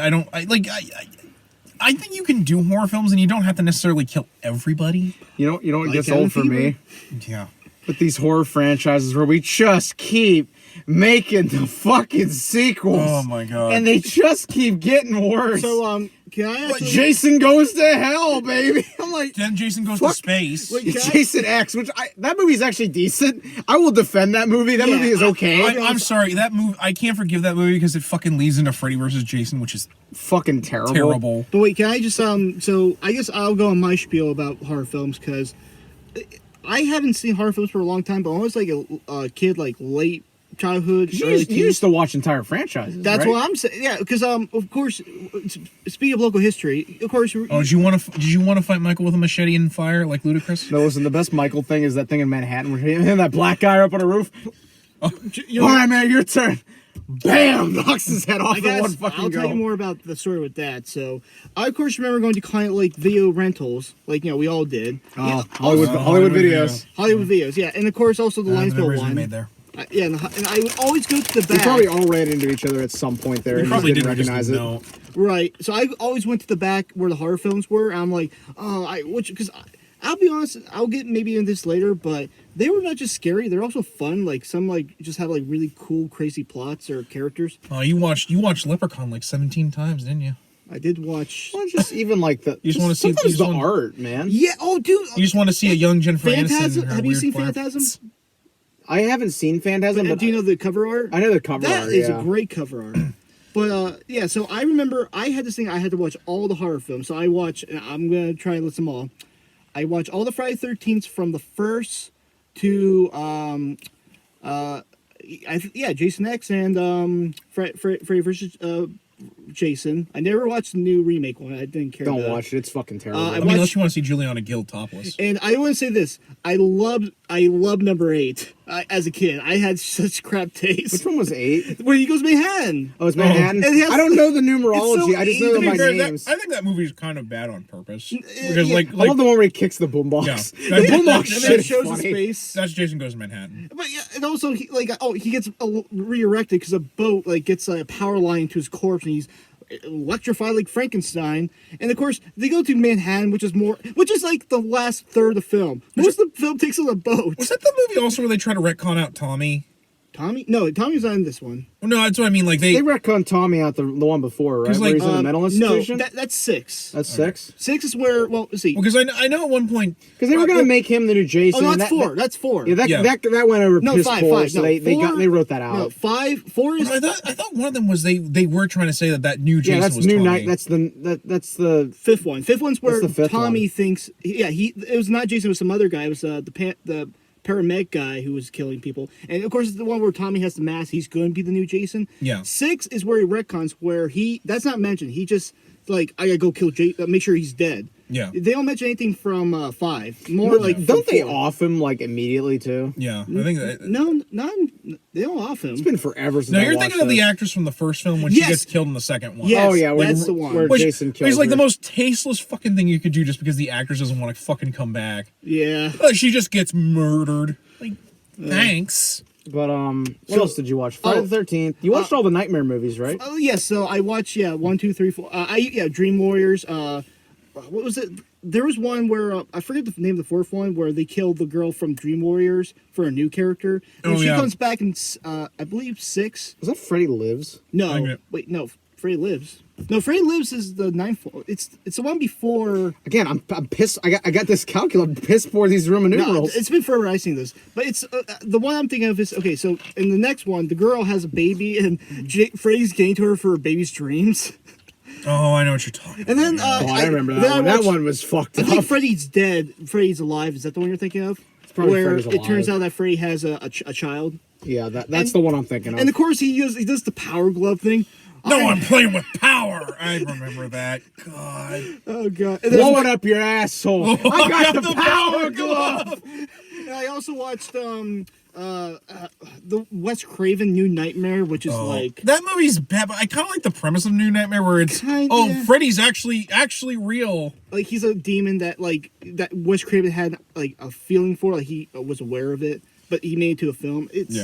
think you can do horror films and you don't have to necessarily kill everybody. You know what gets old for me? Yeah. with these horror franchises where we just keep making the fucking sequels. Oh my god. And they just keep getting worse. So, can I actually... Jason Goes to Hell, baby. I'm like, Then Jason Goes fuck. to Space. Wait, Jason X, which that movie's actually decent. I will defend that movie. That movie is okay. I'm sorry, that movie, I can't forgive that movie because it fucking leads into Freddy versus Jason, which is fucking terrible. terrible. But wait, can I just so I guess I'll go on my spiel about horror films because I haven't seen horror films for a long time, but when I was like a kid, like late childhood, You early used to watch entire franchises. That's right? what I'm saying. Yeah, because of course, speaking of local history, of course. Oh, did you want to fight Michael with a machete and fire like Ludacris? No, listen, the best Michael thing is that thing in Manhattan where him and that black guy are up on the roof. You know, All right, man, your turn. Bam! Knocks his head off in one fucking I'll go. tell you more about the story with that. So, I of course remember going to client like video rentals, like we all did. Oh, Yeah, Hollywood videos. Hollywood videos, yeah, and of course also the Linesville memories we one. made there. Yeah, and I would always go to the We back. probably all ran into each other at some point there. We and probably just didn't recognize it. know. Right. So I always went to the back where the horror films were. And I'm like, because I'll be honest, I'll get maybe into this later, but they were not just scary; they're also fun. Like some just have like really cool, crazy plots or characters. Oh, you watched Leprechaun like 17 times, didn't you? I did watch. Well, just even like the. You just wanna see- sometimes you just the wanna- art, man. Yeah. Oh, dude. You just want to see a young Jennifer Aniston. Phantasm. in her Have you weird seen flare- Phantasm? I haven't seen Phantasm, but Do you know the cover art? I know the cover That art. is yeah. a great cover art. But yeah, so I remember I had this thing. I had to watch all the horror films. So I watch. And I'm gonna try and list them all. I watch all the Friday 13th from the first to Jason X and Freddy versus Jason. I never watched the new remake one. I didn't care. Don't about watch it. It's fucking terrible. I I mean, unless you want to see Juliana Gill topless. And I want to say this: I loved number 8 as a kid. I had such crap taste. Which one was 8? When he goes Manhattan. Oh, it's Manhattan. And it has- I don't know the numerology. so I just know To be my fair, names. I think that movie is kind of bad on purpose because yeah. like I love the one where he kicks the boombox. Yeah. The boombox And shit then it is shows the funny. space. that's Jason Goes to Manhattan. But yeah, and also he gets re-erected because a boat gets a power line to his corpse, and he's electrified like Frankenstein. And of course, they go to Manhattan, which is like the last third of the film. Most of the film takes on a boat. Was that the movie also where they try to retcon out Tommy? Tommy? No, Tommy's not in this one. Well, no, that's what I mean. Like They retconned Tommy out the one before, right? 'Cause, Where like, he's in the mental institution? No, that's 6. That's 6? 6 is where, well, let's see. because I know at one point Because they were going to make him the new Jason. Oh, no, and that's that- 4. That's 4. Yeah, that Yeah. that went over No, piss 5, poor, 5. so No, they wrote that out. No, 4 is... I thought one of them was they were trying to say that new Jason Yeah, that's was new Tommy. night. That's the Fifth one. Fifth one's where That's the fifth Tommy one. thinks. Yeah, it was not Jason. It was some other guy. It was the paramedic guy who was killing people. And of course, it's the one where Tommy has the mask. He's going to be the new Jason. Yeah. 6 is where he retcons. Where that's not mentioned. He just like I gotta go kill make sure he's dead. Yeah. They don't mention anything from 5. More like don't from they 4. off him like immediately too? Yeah, I think that. No, they don't off him. It's been forever since. No, I you're watched thinking of the this. actress from the first film when Yes. she gets killed in the second one. Yes, Oh yeah, that's the one. where Which Jason kills is like her. the most tasteless fucking thing you could do just because the actress doesn't want to fucking come back. Yeah. Like, she just gets murdered. Like, thanks. But what else did you watch? Friday the 13th. You watched all the Nightmare movies, right? Oh yes, so I watched 1, 2, 3, 4. Dream Warriors. What was it? There was one where I forget the name of the fourth one where they killed the girl from Dream Warriors for a new character. And she comes back in I believe 6. Was that Freddy Lives? No, Okay. wait, no, Freddy Lives. No, Freddy Lives is the 9th one. It's the one before. Again, I'm pissed. I got this calculator. I'm pissed for these Roman No, numerals. it's been forever I've seen this, but it's the one I'm thinking of is okay. So in the next one, the girl has a baby, and Freddy's getting to her for her baby's dreams. Oh, I know what you're talking about. And then I remember that then one. watched- That one was fucked I up. think Freddy's dead. Freddy's alive. Is that the one you're thinking of? probably Where Freddy's it turns alive. out that Freddy has a child. Yeah, that's And- the one I'm thinking of. And of course he does the power glove thing. No, I'm playing with power. I remember that. God. Oh god. And then Blow it up your asshole. I got the power glove. and I also watched the Wes Craven New Nightmare, which is like That movie's bad, but I kind of like the premise of New Nightmare where it's Kinda. Freddy's actually real. like he's a demon that Wes Craven had like a feeling for, like he was aware of it, but he made it to a film. It's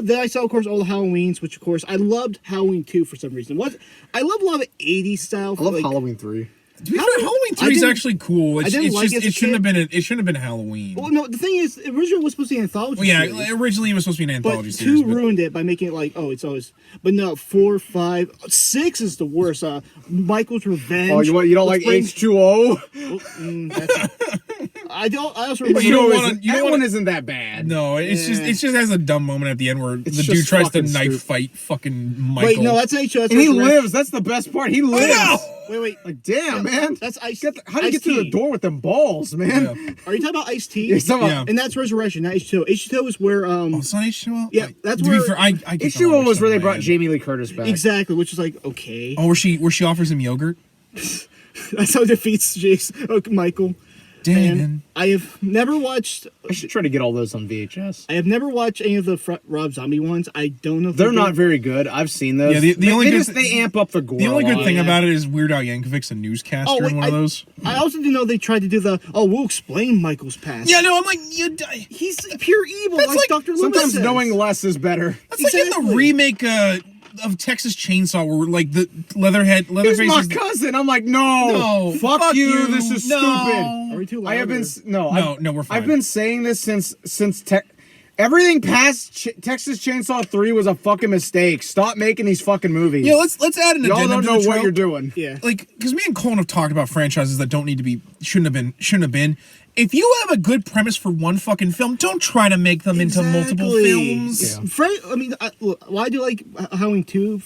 then I saw, of course, all the Halloweens, which of course I loved Halloween 2 for some reason. I love a lot of 80s style. I love Halloween 3. To be fair, Halloween 3 is actually cool. I didn't like it. It shouldn't have been Halloween. Well, no, the thing is, originally it was supposed to be an anthology. Well, yeah, series, originally it was supposed to be an anthology series. But 2 ruined it by making it like, oh, it's always. But no, 4, 5, 6 is the worst. Michael's Revenge. Oh, you don't like H2O? I also remember. That one isn't that bad. No, it just has a dumb moment at the end where the dude tries to knife fight fucking Michael. Wait, no, that's H2O. And he lives. That's the best part. He lives. Wait. Like, damn, man. That's Ice. How do you get through the door with them balls, man? Yeah. Are you talking about Ice-T? Yeah. And that's Resurrection, not H2O. H2O is where it's not H2O? Yeah, that's to where. Be fair, I H2O was where they brought Jamie Lee Curtis back. Exactly, which is like okay. Oh, where she offers him yogurt. That's how it defeats Michael. Damn. And I have never watched. I should try to get all those on VHS. I have never watched any of the Rob Zombie ones. I don't know if they're not very good. I've seen those. Yeah, they amp up the gore. The only good thing Yeah. about it is Weird Al Yankovic's a newscaster in one of those. I also didn't know they tried to do we'll explain Michael's past. Yeah, no, I'm like, He's pure evil, That's like Dr. Loomis Sometimes says. knowing less is better. that's like in the remake of Texas Chainsaw where like the Leatherface He's my is cousin. I'm like, no, fuck you. This is stupid. Are we too loud? I have been No, we're fine. I've been saying this since everything past Texas Chainsaw 3 was a fucking mistake. Stop making these fucking movies. Yeah, let's add an Y'all addendum don't to know the what trope. you're doing. Yeah. Like, because me and Colin have talked about franchises that don't need to be, shouldn't have been. If you have a good premise for one fucking film, don't try to make them into multiple films. Yeah. Look, why I do like Halloween 2?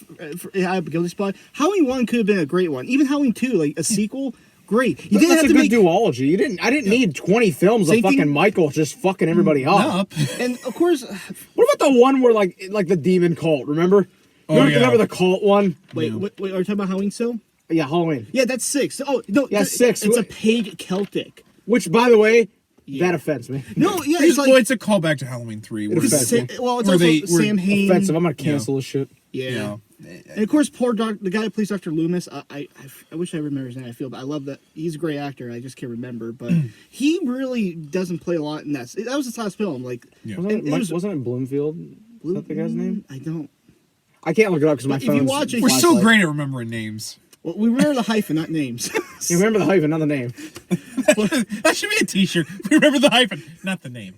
I have a guilty spot. Halloween 1 could have been a great one. Even Halloween 2, like a sequel, great. You didn't That's have a to good duology. I didn't need 20 films of Same fucking thing- Michael just fucking everybody up. And of course, What about the one where like the demon cult? Remember? Remember the cult one? wait, are you talking about Halloween still? Yeah, Halloween. Yeah, that's 6. Oh no, Yeah, 6. It's a pagan Celtic. Which, by the way, that offends me. No, yeah, It's, it's like it's a callback to Halloween 3. Where offends me. it's Where also Sam Hain. Offensive. I'm gonna cancel this shit. Yeah. And of course, the guy who plays Dr. Loomis. I wish I remember his name. I feel, but I love that he's a great actor. I just can't remember, but he really doesn't play a lot in that. That was his last film. Like, Wasn't it Bloomfield? Is that the guy's name? I don't. I can't look it up because my If you phone's watch it- We're so flashlight. great at remembering names. Well, we remember the hyphen, not names. You remember the hyphen, not the name. That should be a t-shirt. Remember the hyphen, not the name.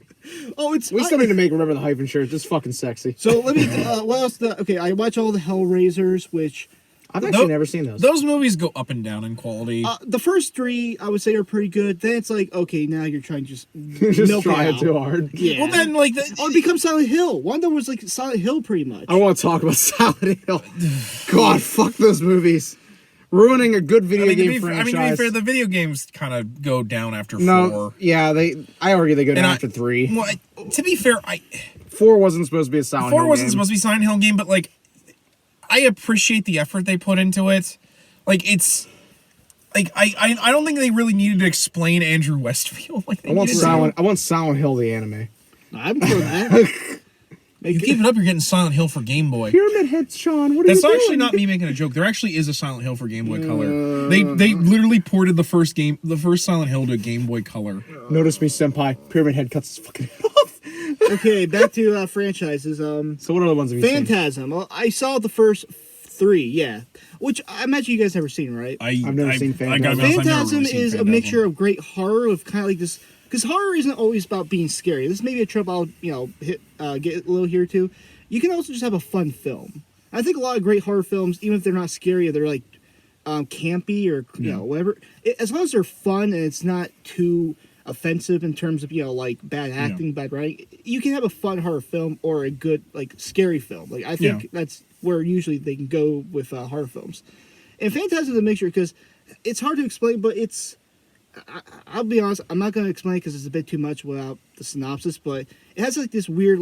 Oh, it's. We still need to make Remember the Hyphen shirts. It's fucking sexy. So let me. What else? Okay, I watch all the Hellraisers, which I've actually never seen those. Those movies go up and down in quality. the first 3 I would say are pretty good. Then it's like, okay, now you're trying to just Just milk try it out. too hard. Yeah. Well, then, like, it becomes Silent Hill. One of them was like Silent Hill, pretty much. I don't want to talk about Silent Hill. God, fuck those movies. Ruining a good video game franchise. to be fair, the video games kind of go down after 4. No, yeah, I argue they go down And after 3. Well, to be fair, 4 wasn't supposed to be a Silent Hill 4 wasn't game. supposed to be a Silent Hill game, but like, I appreciate the effort they put into it. Like, it's like I don't think they really needed to explain Andrew Westfield. Like, I want Silent Hill the anime. I'm for that. You keep it up, you're getting Silent Hill for Game Boy. Pyramid Heads, Sean. What are That's you doing? actually not me making a joke. There actually is a Silent Hill for Game Boy Color. They literally ported the first Silent Hill to Game Boy Color. Notice me, senpai. Pyramid Head cuts his fucking head off. Okay, back to franchises. So what other ones have you seen? Phantasm. Well, I saw the first 3, yeah. Which I imagine you guys never seen, right? I've never seen Phantasm. I gotta be honest, I've never Phantasm really seen is a Phantasm. mixture of great horror with kind of like this, because horror isn't always about being scary. This may be a trope I'll get a little here too. You can also just have a fun film. I think a lot of great horror films, even if they're not scary, they're like campy or whatever. As long as they're fun and it's not too offensive in terms of like bad acting, bad writing, you can have a fun horror film or a good like scary film. Like I think that's where usually they can go with horror films. And Phantasm is a mixture because it's hard to explain, but it's. I'll be honest, I'm not going to explain it because it's a bit too much without the synopsis, but it has like this weird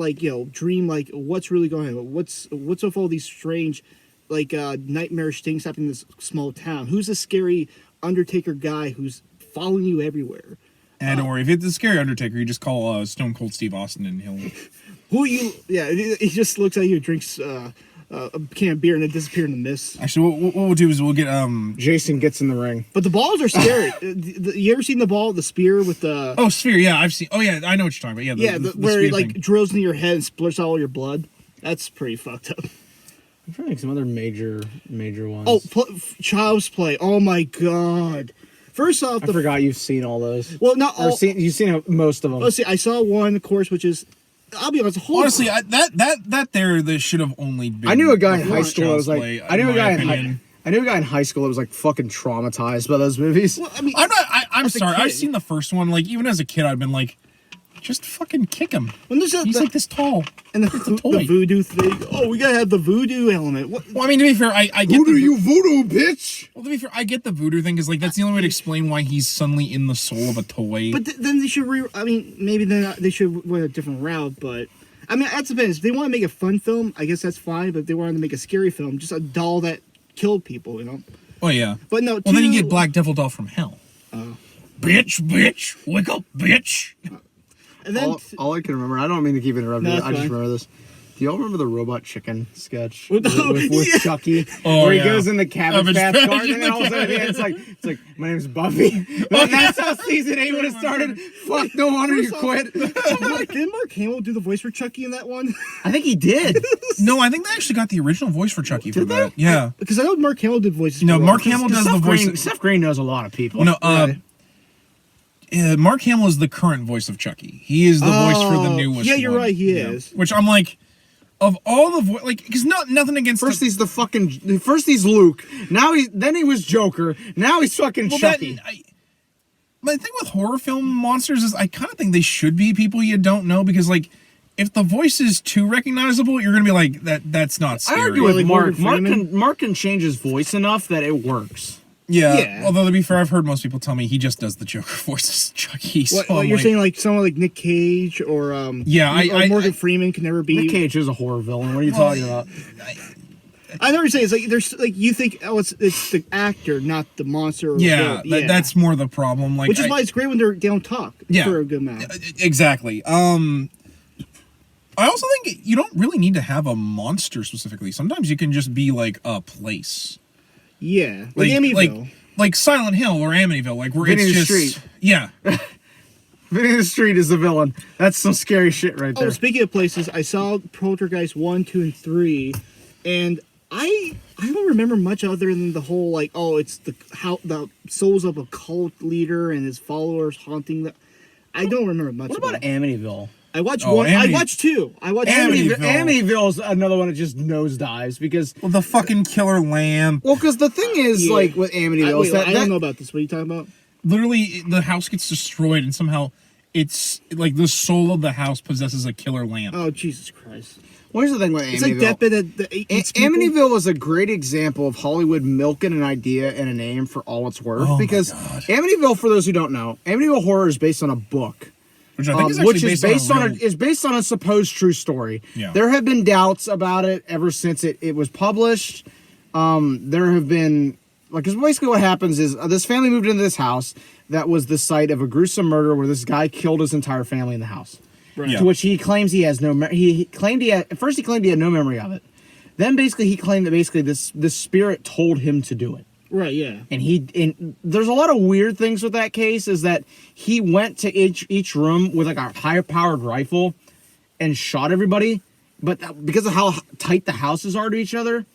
dream, like what's really going on, what's with all these strange nightmarish things happening in this small town. Who's this scary Undertaker guy who's following you everywhere? And don't worry, if it's a scary Undertaker, you just call Stone Cold Steve Austin and he'll. He just looks at you, drinks a can of beer, and then disappear in the mist. Actually, what we'll do is we'll get Jason gets in the ring. But the balls are scary. You ever seen the ball, the spear with the? Oh, Sphere. Yeah, I've seen. Oh, yeah, I know what you're talking about. Yeah, Where spear it thing. drills into your head and splurts all your blood. That's pretty fucked up. I'm trying to think some other major ones. Oh, Child's Play. Oh my god. First off, I forgot you've seen all those. Well, not all. You've seen most of them. Let's see. I saw one, of course, which is. I'll be honest. Honestly, that should have only been. I knew a guy in high school that Child's was like. Play, I knew a guy in opinion. I knew a guy in high school that was like fucking traumatized by those movies. Well, I mean, I'm as a sorry. kid- I've seen the first one. Like even as a kid, I've been like, just fucking kick him. when there's He's like this tall. and the toy. voodoo thing. Oh, we gotta have the voodoo element. What? Well, I mean, to be fair, I get Voodoo, the you voodoo bitch! Well, to be fair, I get the voodoo thing because like that's the only way to explain why he's suddenly in the soul of a toy. But then they should I mean, maybe they should went a different route. But I mean, that's the thing. If they want to make a fun film, I guess that's fine. But if they wanted to make a scary film, just a doll that killed people, you know. Oh yeah. But no. Well, then you get Black Devil Doll from Hell. Oh. Bitch, wake up, bitch. And then All I can remember, I don't mean to keep interrupting, No, I it's just fine. remember this. Do y'all remember the Robot Chicken sketch With- with yeah. Chucky? Oh, where he yeah. goes in the Cabbage Patch Patch garden in and the then all of a sudden at the end, it's like, my name's Buffy. And that's how season 8 would have started. Fuck, no wonder you quit. Didn't Mark Hamill do the voice for Chucky in that one? I think he did. No, I think they actually got the original voice for Chucky for Did they? that. Yeah. Because I know Mark Hamill did voices. No, for Mark all. Hamill does the Seth voice. Green, Seth Green knows a lot of people. No, Right. Mark Hamill is the current voice of Chucky. He is the voice for the newest. Yeah, you're one. right. He Yeah. is. Which I'm like, of all the like, because nothing against. First he's he's Luke. Then he was Joker. Now he's fucking Chucky. But the thing with horror film monsters is I kind of think they should be people you don't know because like if the voice is too recognizable, you're gonna be like that's not scary. I argue with Like Mark. Morgan Freeman? Mark can change his voice enough that it works. Yeah. Yeah. Although to be fair, I've heard most people tell me he just does the Joker voice as Chucky. So What I'm you're like, saying, like someone like Nick Cage or Yeah, or Morgan Freeman can never be. Nick Cage is a horror villain. What are you talking about? I know what you're saying. It's like there's like you think it's the actor, not the monster. Or Yeah, the, that's more the problem. Like, which is why it's great when they don't talk Yeah. for a good amount. Exactly. I also think you don't really need to have a monster specifically. Sometimes you can just be like a place. Yeah, like Amityville. Like Silent Hill or Amityville, like where Vinny it's the just Street. yeah. Vinny the Street is the villain. That's some scary shit right there. Oh, speaking of places, I saw Poltergeist 1, 2, and 3, and I don't remember much other than the whole like it's the souls of a cult leader and his followers haunting the. I don't remember much. What about Amityville? I watched Oh, one. I watched two. I watched Amityville. Amityville's another one that just nosedives because Well, the fucking killer lamp. because the thing is Yeah. like with Amityville, Wait, is that, I don't know about this. What are you talking about? Literally, the house gets destroyed, and somehow it's like the soul of the house possesses a killer lamp. Oh Jesus Christ! well, here's the thing with Amityville. It's like Deathbed at the 18th people. Amityville is a great example of Hollywood milking an idea and a name for all it's worth. Oh my because God. Amityville, for those who don't know, Amityville Horror is based on a book. Which I think is actually which is based on a real- is based on a supposed true story. Yeah. There have been doubts about it ever since it was published. There have been because basically what happens is this family moved into this house that was the site of a gruesome murder where this guy killed his entire family in the house. Right. Yeah. To which he claims he has no. He claimed at first he claimed he had no memory of it. Then basically he claimed that this spirit told him to do it. Right. Yeah. And there's a lot of weird things with that case is that he went to each room with like a higher powered rifle and shot everybody, but because of how tight the houses are to each other,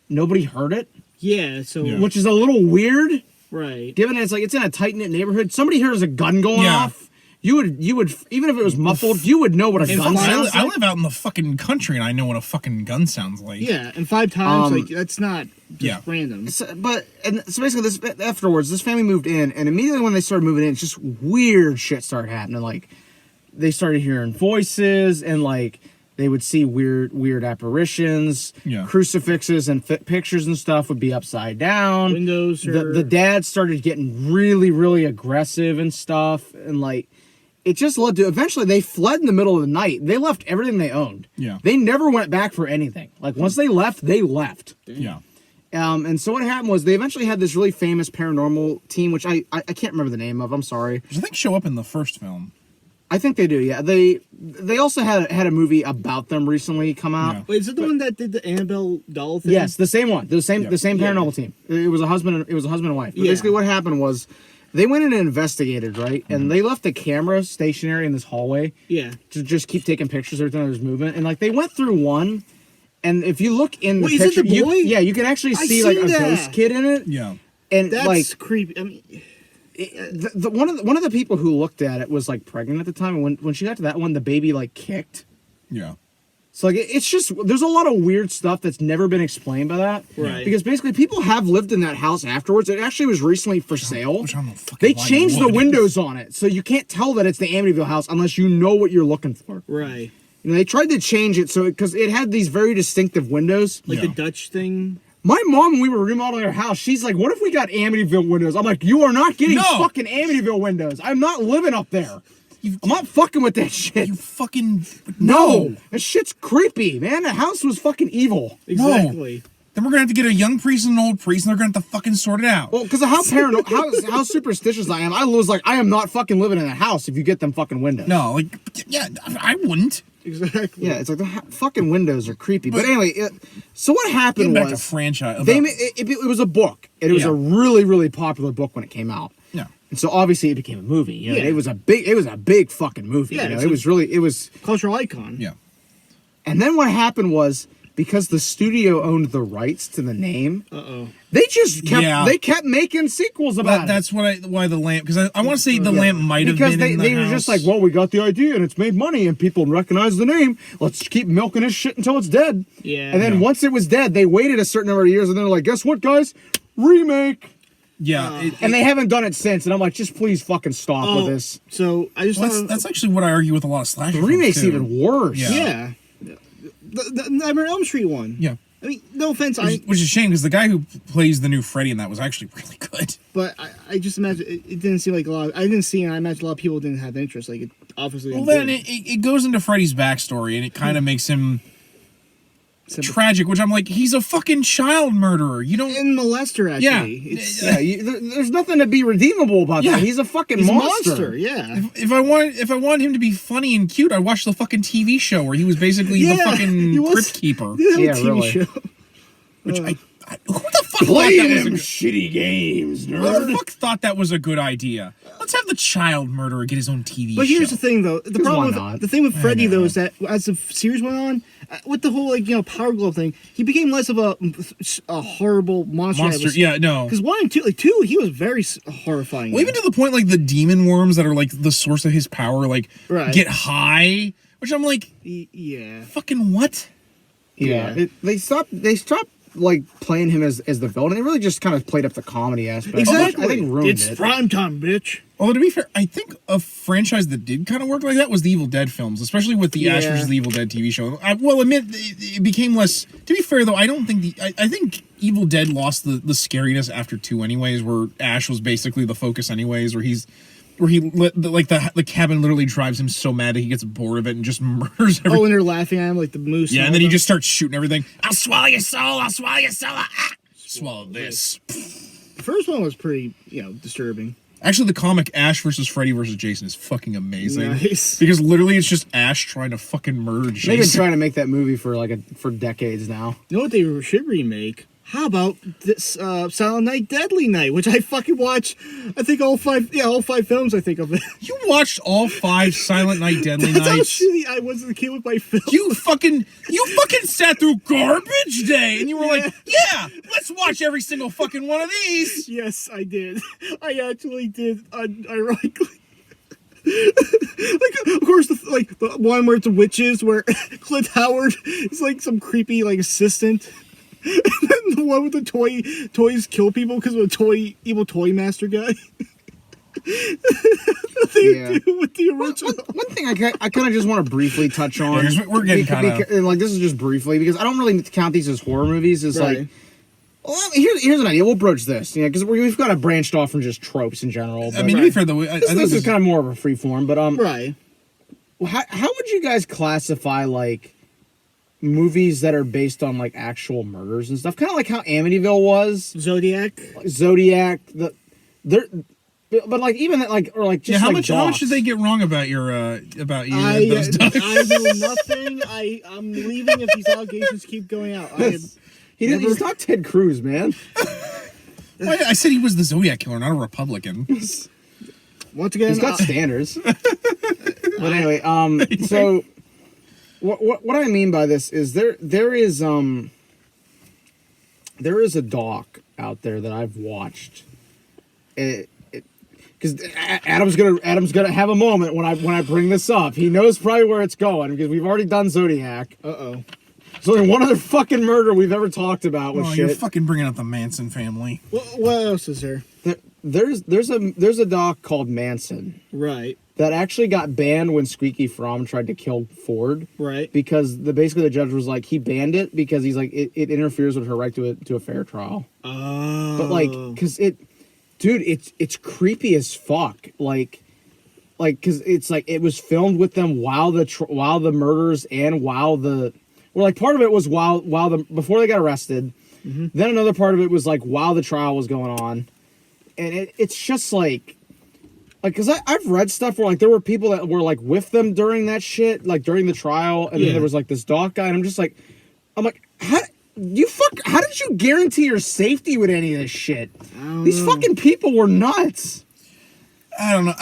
nobody heard it, Yeah. So. Yeah. which is a little weird. Right. Given it's like it's in a tight knit neighborhood, somebody hears a gun going Yeah. off. You would even if it was muffled, you would know what a gun Fine. sounds I like. live out in the fucking country, and I know what a fucking gun sounds like. Yeah, and 5 times Um, like that's not just yeah. random. So basically, afterwards, this family moved in, and immediately when they started moving in, just weird shit started happening. Like they started hearing voices, and like they would see weird apparitions. Yeah. Crucifixes and pictures and stuff would be upside down. Windows are- The dad started getting really aggressive and stuff, and like it just led to eventually they fled in the middle of the night. They left everything they owned. Yeah. They never went back for anything. Like once they left, they left. Yeah. And so what happened was they eventually had this really famous paranormal team, which I can't remember the name of. I'm sorry. Which I think show up in the first film. I think they do. Yeah. They also had a movie about them recently come out. Yeah. Wait, is it the one that did the Annabelle doll thing? Yes, the same one. The same Yeah. paranormal team. It was a husband and wife. But Yeah. basically what happened was they went in and investigated, right? And they left the camera stationary in this hallway Yeah. to just keep taking pictures every time there was movement. And like they went through one And if you look in the Wait, is it picture, the boy? you can actually see like a seen that. ghost kid in it. Yeah. And That's like creepy. I mean, one of the people who looked at it was like pregnant at the time, and when she got to that one, the baby like kicked. Yeah. So like it's just there's a lot of weird stuff that's never been explained by that. Right. Because basically people have lived in that house afterwards. It actually was recently for sale. Which I don't know fucking They why you changed the would. windows on it, so you can't tell that it's the Amityville house unless you know what you're looking for. right. You know, they tried to change it so because it had these very distinctive windows. Like Yeah. the Dutch thing. My mom, when we were remodeling our house, she's like, "What if we got Amityville windows?" I'm like, "You are not getting No. fucking Amityville windows. I'm not living up there. I'm not fucking with that shit. You fucking No, that shit's creepy, man. The house was fucking evil. Exactly. Then we're gonna have to get a young priest and an old priest, and they're gonna have to fucking sort it out. Well, because of how paranoid, how superstitious I am, I was like, I am not fucking living in a house if you get them fucking windows. No, like, yeah, I wouldn't. Exactly. Yeah, it's like the fucking windows are creepy. But anyway, so what happened Getting back to was franchise. it was a book, and it was Yeah. a really, really popular book when it came out. Yeah. And so obviously it became a movie. You know, Yeah. it was a big fucking movie. Yeah, you know, it's it was. Cultural icon. Yeah. And then what happened was because the studio owned the rights to the name, they just kept making sequels about it. That's why the lamp, because I want to say the lamp might have Because been in they the were house. just like, well, we got the idea and it's made money and people recognize the name. Let's keep milking this shit until it's dead. Yeah. And then once it was dead, they waited a certain number of years and they're like, guess what, guys? Remake. Yeah. And they haven't done it since. And I'm like, just please fucking stop Oh, with this. So I just Well, that's actually what I argue with a lot of slasher The films, remake's too. even worse. Yeah. yeah. The Nightmare on Elm Street one. Yeah. I mean, no offense, Which is a shame because the guy who plays the new Freddy in that was actually really good. but I just imagine it didn't seem like a lot. I didn't see, and I imagine a lot of people didn't have interest. Like it obviously. Well, didn't then do. it goes into Freddy's backstory and it kind of makes him tragic, which I'm like, he's a fucking child murderer. You don't. And molester actually. Yeah. It's, Yeah, there's nothing to be redeemable about Yeah. that. He's a fucking he's a monster. monster. Yeah. If I want him to be funny and cute, I'd watch the fucking TV show where he was basically the fucking he was- crypt keeper. They have Yeah, a TV really. show. Which who the fuck Play thought that was a them good, shitty games, who the nerd. fuck thought that was a good idea? Let's have the child murderer get his own TV But show. here's the thing, though. The why problem not? with the thing with Freddy, know. though, is that as the series went on, with the whole power glove thing, he became less of a horrible monster. Yeah, no. Because 1 and 2, two, he was very horrifying. Well, even to the point like the demon worms that are like the source of his power, like Right. get high, which I'm like, Yeah. fucking what? Yeah, they stopped like playing him as the villain. They really just kind of played up the comedy aspect. Exactly. I think ruined It's it. prime time, bitch. Although to be fair, I think a franchise that did kind of work like that was the Evil Dead films, especially with the Ash Yeah. vs. the Evil Dead TV show. I will admit it became less. To be fair though, I don't think I think Evil Dead lost the scariness after 2 anyways, where Ash was basically the focus anyways, where the cabin literally drives him so mad that he gets bored of it and just murders everything. Oh, and they're laughing at him like the moose. Yeah, and all then he that. just starts shooting everything. I'll swallow your soul. I'll swallow your soul. Ah! Swallow this. The first one was pretty, disturbing. Actually, the comic Ash versus Freddy versus Jason is fucking amazing. Nice. Because literally it's just Ash trying to fucking murder Jason. They've been trying to make that movie for decades now. You know what they should remake? How about this Silent Night, Deadly Night, which I fucking watched? I think all five films. I think of it. You watched all 5 Silent Night Deadly That's how Nights? shitty I was as a kid with my film. You fucking sat through Garbage Day and you were like, yeah, let's watch every single fucking one of these. Yes, I did. I actually did, ironically. Of course, the one where it's the witches, where Clint Howard is like some creepy assistant. And then the one with the toys kill people because of a evil toy master guy. Nothing to do with the original. One thing I kind of just want to briefly touch on. Yeah, 'cause we're getting kinda- and this is just briefly because I don't really count these as horror movies. It's Right. like, well, here's an idea. We'll broach this, because we've kind of branched off from just tropes in general. I but- mean, to be fair though, I think this is kind of more of a free form. But Right. how would you guys classify movies that are based on actual murders and stuff? Kind of like how Amityville was, Zodiac. Zodiac. But even that just how much Dogs. did they get wrong about your about you? I and those dogs? I know nothing. I'm leaving if these allegations keep going out. He's not Ted Cruz, man. Well, I said he was the Zodiac killer, not a Republican. Once again, He's got standards. But anyway, so what I mean by this is there is a doc out there that I've watched. Because Adam's gonna have a moment when I bring this up. He knows probably where it's going because we've already done Zodiac. Uh-oh. There's only one other fucking murder we've ever talked about with shit. You're fucking bringing up the Manson family. What else is there? There's a doc called Manson. Right. That actually got banned when Squeaky Fromm tried to kill Ford. Right. Because basically the judge was like, he banned it because he's like, it interferes with her right to a fair trial. Oh. But like, cause it's creepy as fuck. Like, cause it's like, it was filmed with them while the murders and part of it was before they got arrested. Mm-hmm. Then another part of it was like while the trial was going on. And it's just like, because I've read stuff where like there were people that were like with them during that shit, like during the trial, and then there was like this doc guy, and I'm like, how did you guarantee your safety with any of this shit? These fucking people were nuts. I don't know.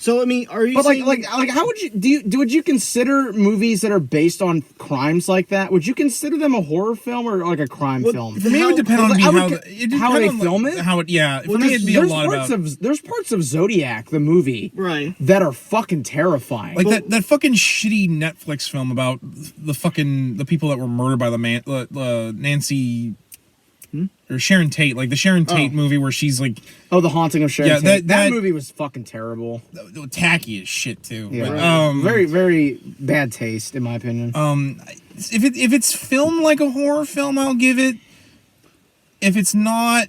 So I mean, are you? But saying... like, how would you consider movies that are based on crimes like that? Would you consider them a horror film or like a crime film? For me, it would depend on how they film it. For me, it'd be a lot about. There's parts of Zodiac, the movie, right, that are fucking terrifying. Like that fucking shitty Netflix film about the people that were murdered by the Nancy. Or Sharon Tate, like the Sharon Tate movie where she's like... Oh, The Haunting of Sharon Tate. That movie was fucking terrible. Tacky as shit, too. Yeah, but, very, very bad taste, in my opinion. If it's filmed like a horror film, I'll give it. If it's not...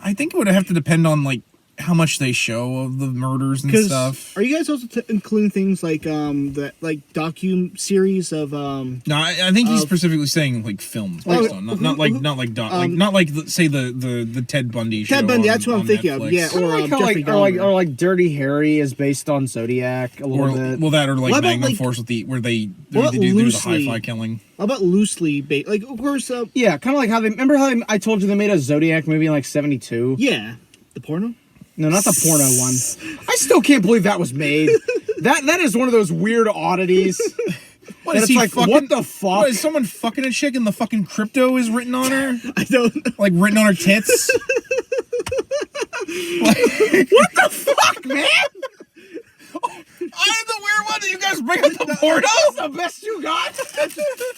I think it would have to depend on, like, how much they show of the murders and stuff. Are you guys also including things like the docu series of No, I think he's specifically saying like films based on not like say the Ted Bundy show. Ted Bundy, that's what I'm thinking of. Yeah, or Jeffrey or like Dirty Harry is based on Zodiac a little bit. Well, that or like Magnum Force with where they do the hi-fi killing. How about loosely based? Like, of course. Yeah, kind of like how I told you they made a Zodiac movie in like '72. Yeah, the porno. No, not the porno one. I still can't believe that was made. That is one of those weird oddities. What is he like, fucking? What the fuck? What, is someone fucking a chick and the fucking crypto is written on her? I don't know. Like written on her tits? What the fuck, man? I am the weird one that you guys bring up the porno? That's the best you got?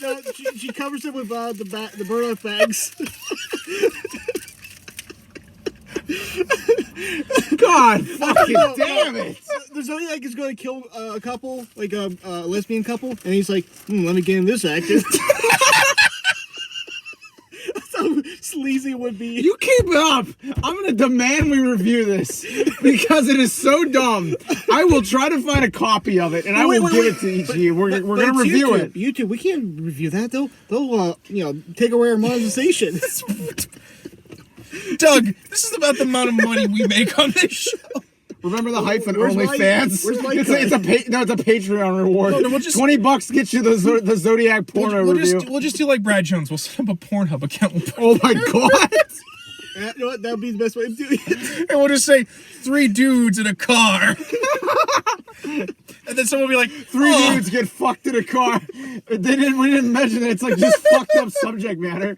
No, she covers it with the burlap bags. God fucking damn it! The Zodiac is going to kill a couple, like a lesbian couple, and he's like, let me get in this actor. That's how sleazy it would be. You keep it up! I'm going to demand we review this, because it is so dumb. I will try to find a copy of it, and I will give it to each of you. We're going to review it. YouTube, we can't review that, though. They'll take away our monetization. Doug, this is about the amount of money we make on this show. Remember the Hyphen OnlyFans? It's a Patreon reward. No, we'll just, $20 gets you the Zodiac porno review. We'll just do like Brad Jones. We'll set up a Pornhub account. Oh my god! You know what? That would be the best way of doing it. And we'll just say 3 dudes in a car. And then someone will be like, 3 dudes get fucked in a car. We didn't mention that it's like just fucked up subject matter.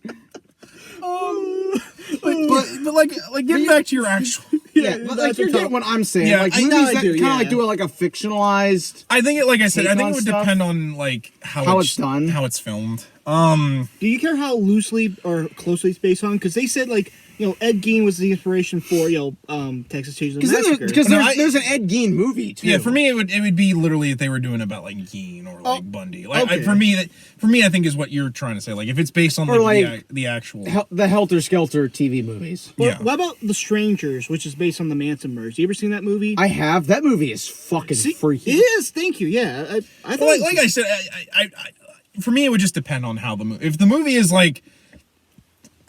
But getting back to your actual... Yeah, like you're getting what I'm saying. Yeah, like movies that kind of like do it like a fictionalized... I think like I said, I think it would depend on like how it's done. How it's filmed. Do you care how loosely or closely it's based on? Because they said like, Ed Gein was the inspiration for, Texas Chainsaw Massacre. Because there's an Ed Gein movie too. Yeah, for me it would be literally if they were doing about like Gein or like Bundy. Like for me I think is what you're trying to say. Like if it's based on the actual the Helter Skelter TV movies. Yeah. What about The Strangers, which is based on the Manson murders? You ever seen that movie? I have. That movie is fucking freaky. It is. Thank you. Yeah. I thought like I said, I for me it would just depend on how the movie. If the movie is like,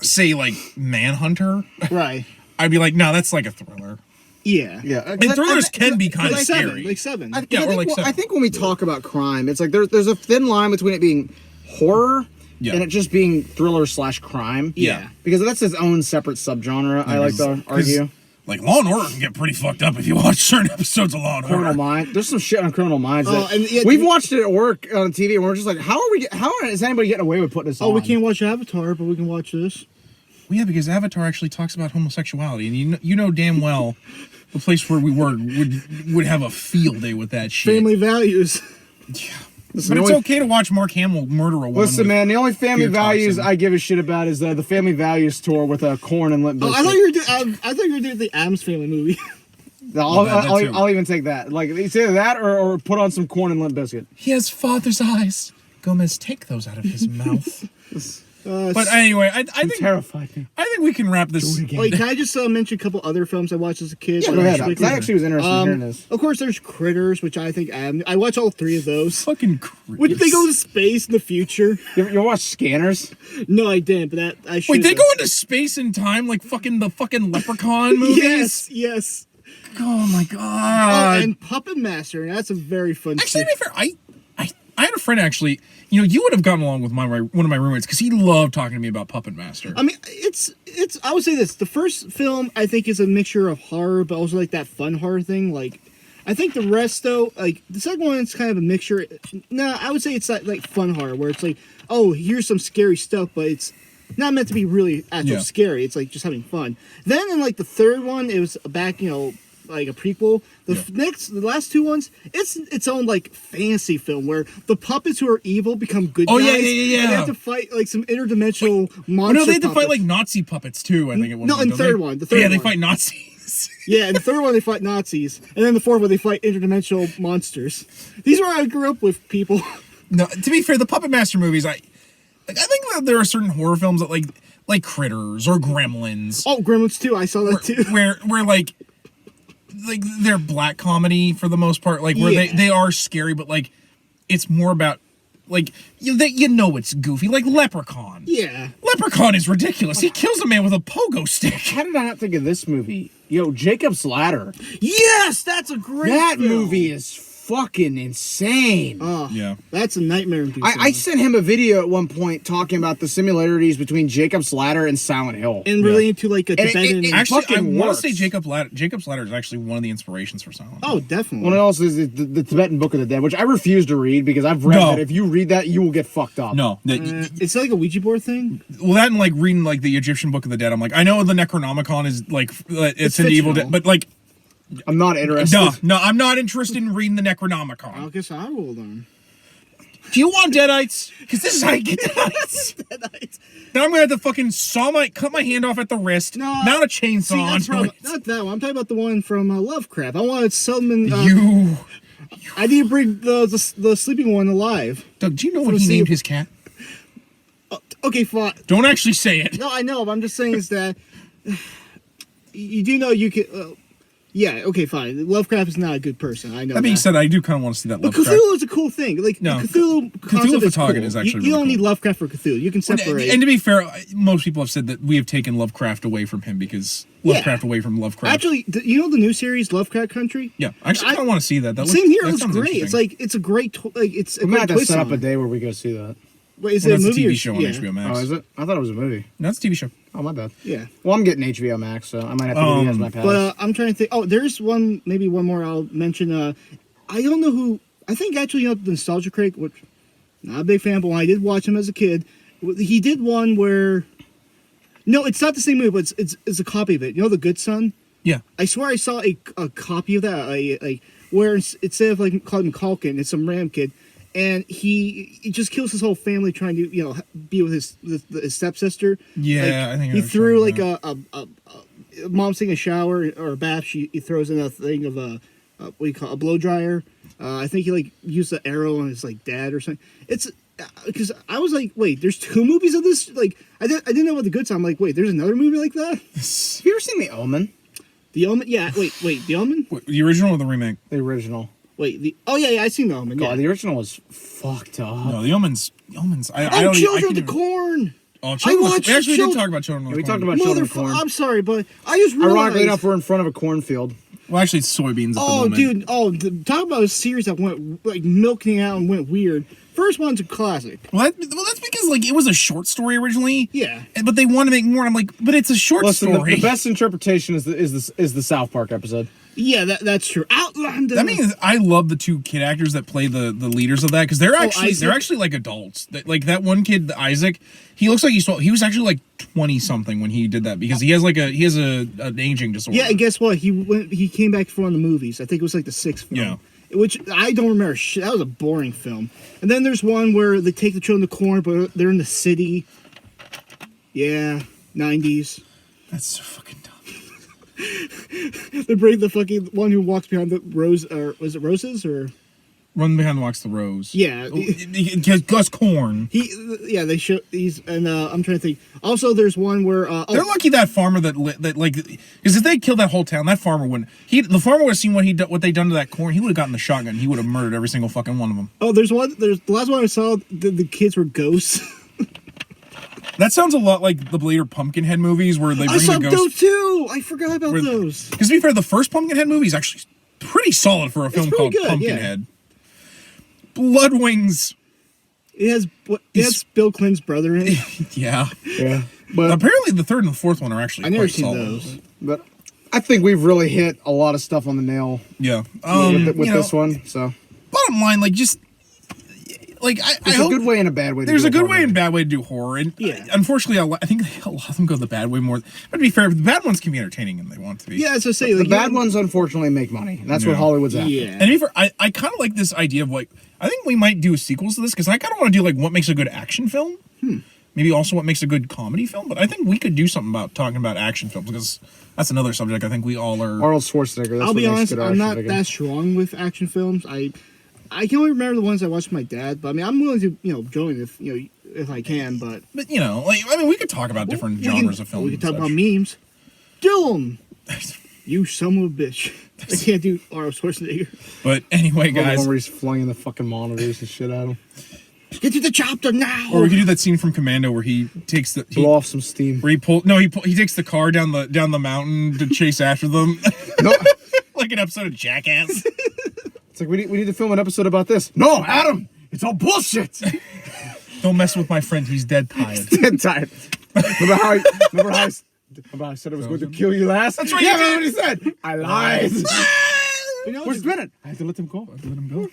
say like Manhunter, right? I'd be like, no, that's like a thriller. Yeah. And thrillers can be kind of scary. Like Seven. I think when we talk about crime, it's like there's a thin line between it being horror and it just being thriller/crime. Yeah. Because that's its own separate subgenre. I like to argue. Like, Law and Order can get pretty fucked up if you watch certain episodes of Law and Criminal Order. Minds. There's some shit on Criminal Minds. Oh, and yeah, we've watched it at work on TV, and we're just like, how is anybody getting away with putting this on? Oh, we can't watch Avatar, but we can watch this. Well, yeah, because Avatar actually talks about homosexuality, and you know damn well the place where we work would have a field day with that shit. Family values. Yeah. But it's okay to watch Mark Hamill murder a woman. Listen, man, the only family values toxin. I give a shit about is the Family Values tour with Korn and Limp Bizkit. I thought you were doing the Addams Family movie. I'll even take that. Like, it's either that or put on some Korn and Limp Bizkit. He has father's eyes. Gomez, take those out of his mouth. But anyway, I think Terrified me. I think we can wrap this. Wait, can I just mention a couple other films I watched as a kid? Yeah, go ahead. I actually was interested in hearing this. Of course, there's Critters, which I think I watch all three of those. Fucking creeps. Would they go to space in the future? You watch Scanners? No, I didn't, but that I should. Wait, they go into space and time like the fucking Leprechaun movies? Yes. Oh my Oh, god. and Puppet Master, and that's a very fun. Actually, to be fair, I had a friend actually. You know, you would have gotten along with one of my roommates because he loved talking to me about Puppet Master. I mean, it's. I would say this: the first film I think is a mixture of horror, but also like that fun horror thing. Like, I think the rest though, like the second one, it's kind of a mixture. No, I would say it's like fun horror where it's like, oh, here's some scary stuff, but it's not meant to be really actual scary. It's like just having fun. Then in like the third one, it was back, like a prequel. The last two ones, it's its own like fantasy film where the puppets who are evil become good guys. Yeah. And they have to fight like some interdimensional monster. No, they had to puppets. fight like Nazi puppets too. I think it was. No, in the third one. Yeah, they fight Nazis. Yeah, in the third one they fight Nazis, and then the fourth one they fight interdimensional monsters. These are where I grew up with people. No, to be fair, the Puppet Master movies, I think that there are certain horror films that like Critters or Gremlins. Oh, Gremlins 2, I saw that too. Where like they're black comedy for the most part, like where they are scary, but like it's more about like it's goofy, like Leprechaun. Yeah, Leprechaun is ridiculous. He kills a man with a pogo stick. How did I not think of this movie? Jacob's Ladder. yes, that's a great. That film. movie is fucking insane. Oh, Yeah. that's a nightmare. I sent him a video at one point talking about the similarities between Jacob's Ladder and Silent Hill. and relating to like a Tibetan. Actually, I fucking want works. to say Jacob's Ladder is actually one of the inspirations for Silent Hill. Oh, definitely. One else is the Tibetan Book of the Dead, which I refuse to read because I've read No. that if you read that, you will get fucked up. No, It's like a Ouija board thing. well, that and like reading like the Egyptian Book of the Dead, I'm like, I know the Necronomicon is like it's an evil, fictional. but like, I'm not interested. no, I'm not interested in reading the Necronomicon. I guess I will then. Do you want Deadites? Because this is how you get Deadites. Then I'm gonna have to fucking cut my hand off at the wrist, No, mount a chainsaw See, that's onto from, it. not that one. I'm talking about the one from Lovecraft. I wanted Selman. I need to bring the sleeping one alive. Doug, do you know For what the he sea named of- his cat? Okay, fine. Don't actually say it. No, I know. But I'm just saying is that you do know you can. Yeah. Okay. Fine. Lovecraft is not a good person. I know. That being said, I do kind of want to see that but Lovecraft. Cthulhu is a cool thing. Like No, the Cthulhu concept is cool. Photogeny is actually you really don't need cool. Lovecraft for Cthulhu. You can separate. And to be fair, most people have said that we have taken Lovecraft away from him because Lovecraft away from Lovecraft. Actually, you know the new series Lovecraft Country? Yeah, I actually kind of want to see that. Same here. It that looks sounds great. It's interesting. like it's a great it's a We might great have to twist set up on a it. day where we go see that. Wait, is Well, it a that's a movie TV or show on yeah. HBO Max. Oh, is it? I thought it was a movie. No, it's a TV show. Oh, my bad. Yeah. Well, I'm getting HBO Max, so I might have to do that as my pass. But I'm trying to think. Oh, there's maybe one more I'll mention. I don't know who. I think actually, the Nostalgia Critic, which not a big fan, but when I did watch him as a kid, he did one where. No, it's not the same movie, but it's a copy of it. You know, The Good Son. Yeah. I swear I saw a copy of that, like where instead of like calling him Culkin, it's some random kid, and he just kills his whole family trying to be with his stepsister. Yeah, Like, I think he I threw understand like a mom's taking a shower or a bath. He throws in a thing of what do you call it, a blow dryer. I think he like used the arrow on his like dad or something. It's because I was like, wait, there's two movies of this. Like I didn't know about The Good Son. I'm like, wait, there's another movie like that. Have you ever seen The Omen? The Omen. Yeah. Wait. The Omen. The original or the remake? The original. Wait. Yeah. I seen The Omen. God, Yeah. the original was fucked up. No, the Omen's. I Oh, don't. Children of the Corn. Oh, Children. watched We actually did Children- talk about Children. of the we Corn. talked about Children of Corn. I'm sorry, but I just realized. Ironically enough, we're in front of a cornfield. Well, actually, it's soybeans at the Oh, moment. dude. Oh, talk about a series that went like milking out and went weird. First one's a classic. Well, that's because like it was a short story originally. Yeah. But they want to make more. And I'm like, but it's a short story. The best interpretation is the South Park episode. Yeah, that's true. Outlander. That means I love the two kid actors that play the leaders of that because they're actually like adults. Like that one kid, Isaac, he looks like he was actually like 20 something when he did that because he has an aging disorder. Yeah, and guess what? He came back for one of the movies. I think it was like the 6th film. Yeah. Which I don't remember. That was a boring film. And then there's one where they take the children to corn, but they're in the city. Yeah, 90s. That's so fucking dumb. They bring the fucking one who walks behind the rose, or was it roses or? Run behind walks the rose. Yeah, Gus Corn. They show he's and I'm trying to think. Also, there's one where they're lucky that farmer that like because if they killed that whole town, that farmer wouldn't. The farmer would have seen what they done to that corn. He would have gotten the shotgun. He would have murdered every single fucking one of them. Oh, there's the last one I saw. The kids were ghosts. That sounds a lot like the later Pumpkinhead movies where they bring I saw the ghosts. those too. I forgot about those. Because to be fair, the first Pumpkinhead movie is actually pretty solid for a film called good, Pumpkinhead. Yeah. Blood Wings. It has Bill Clinton's brother in it. Yeah. Yeah. But apparently the third and the fourth one are actually I never quite seen solid. those. But I think we've really hit a lot of stuff on the nail. Yeah. With this one. So bottom line, like just like there's a good way and a bad way. There's a good way and bad way to do horror, and unfortunately, I think a lot of them go the bad way more. But to be fair, the bad ones can be entertaining, and they want to be. Yeah, as I say, the bad ones unfortunately make money, and that's what Hollywood's after. Yeah. And I kind of like this idea of like I think we might do sequels to this because I kind of want to do like what makes a good action film. Maybe also what makes a good comedy film, but I think we could do something about talking about action films because that's another subject I think we all are. Arnold Schwarzenegger. That's I'll be honest, I'm not figure. that strong with action films. I can only remember the ones I watched with my dad, but I mean, I'm willing to join if I can. But like I mean, we could talk about different genres of films. We could talk about memes. Dylan, you son of a bitch. I can't do Arnold Schwarzenegger. But anyway, guys, where he's flinging the fucking monitors and shit at him. Get to the chopper now. Or we could do that scene from Commando where he takes blow off some steam. Where he takes the car down the mountain to chase after them. No. Like an episode of Jackass. It's like we need to film an episode about this. No, Adam, it's all bullshit. Don't mess with my friend. He's dead tired. Dead tired. Remember how I said I was going to kill you last? That's right. Yeah, that's what he said. I lied. Where's Bennett? I had to let him go.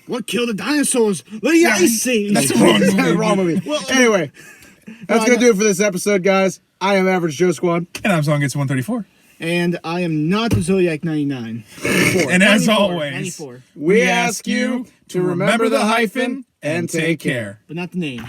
What killed the dinosaurs? Let the ice see. That's the wrong movie. Well, anyway, that's going to do it for this episode, guys. I am Average Joe Squad. And I'm Song Gets 134. And I am not the Zodiac 99. And as always, 94. We ask you to remember the hyphen and take care. But not the name.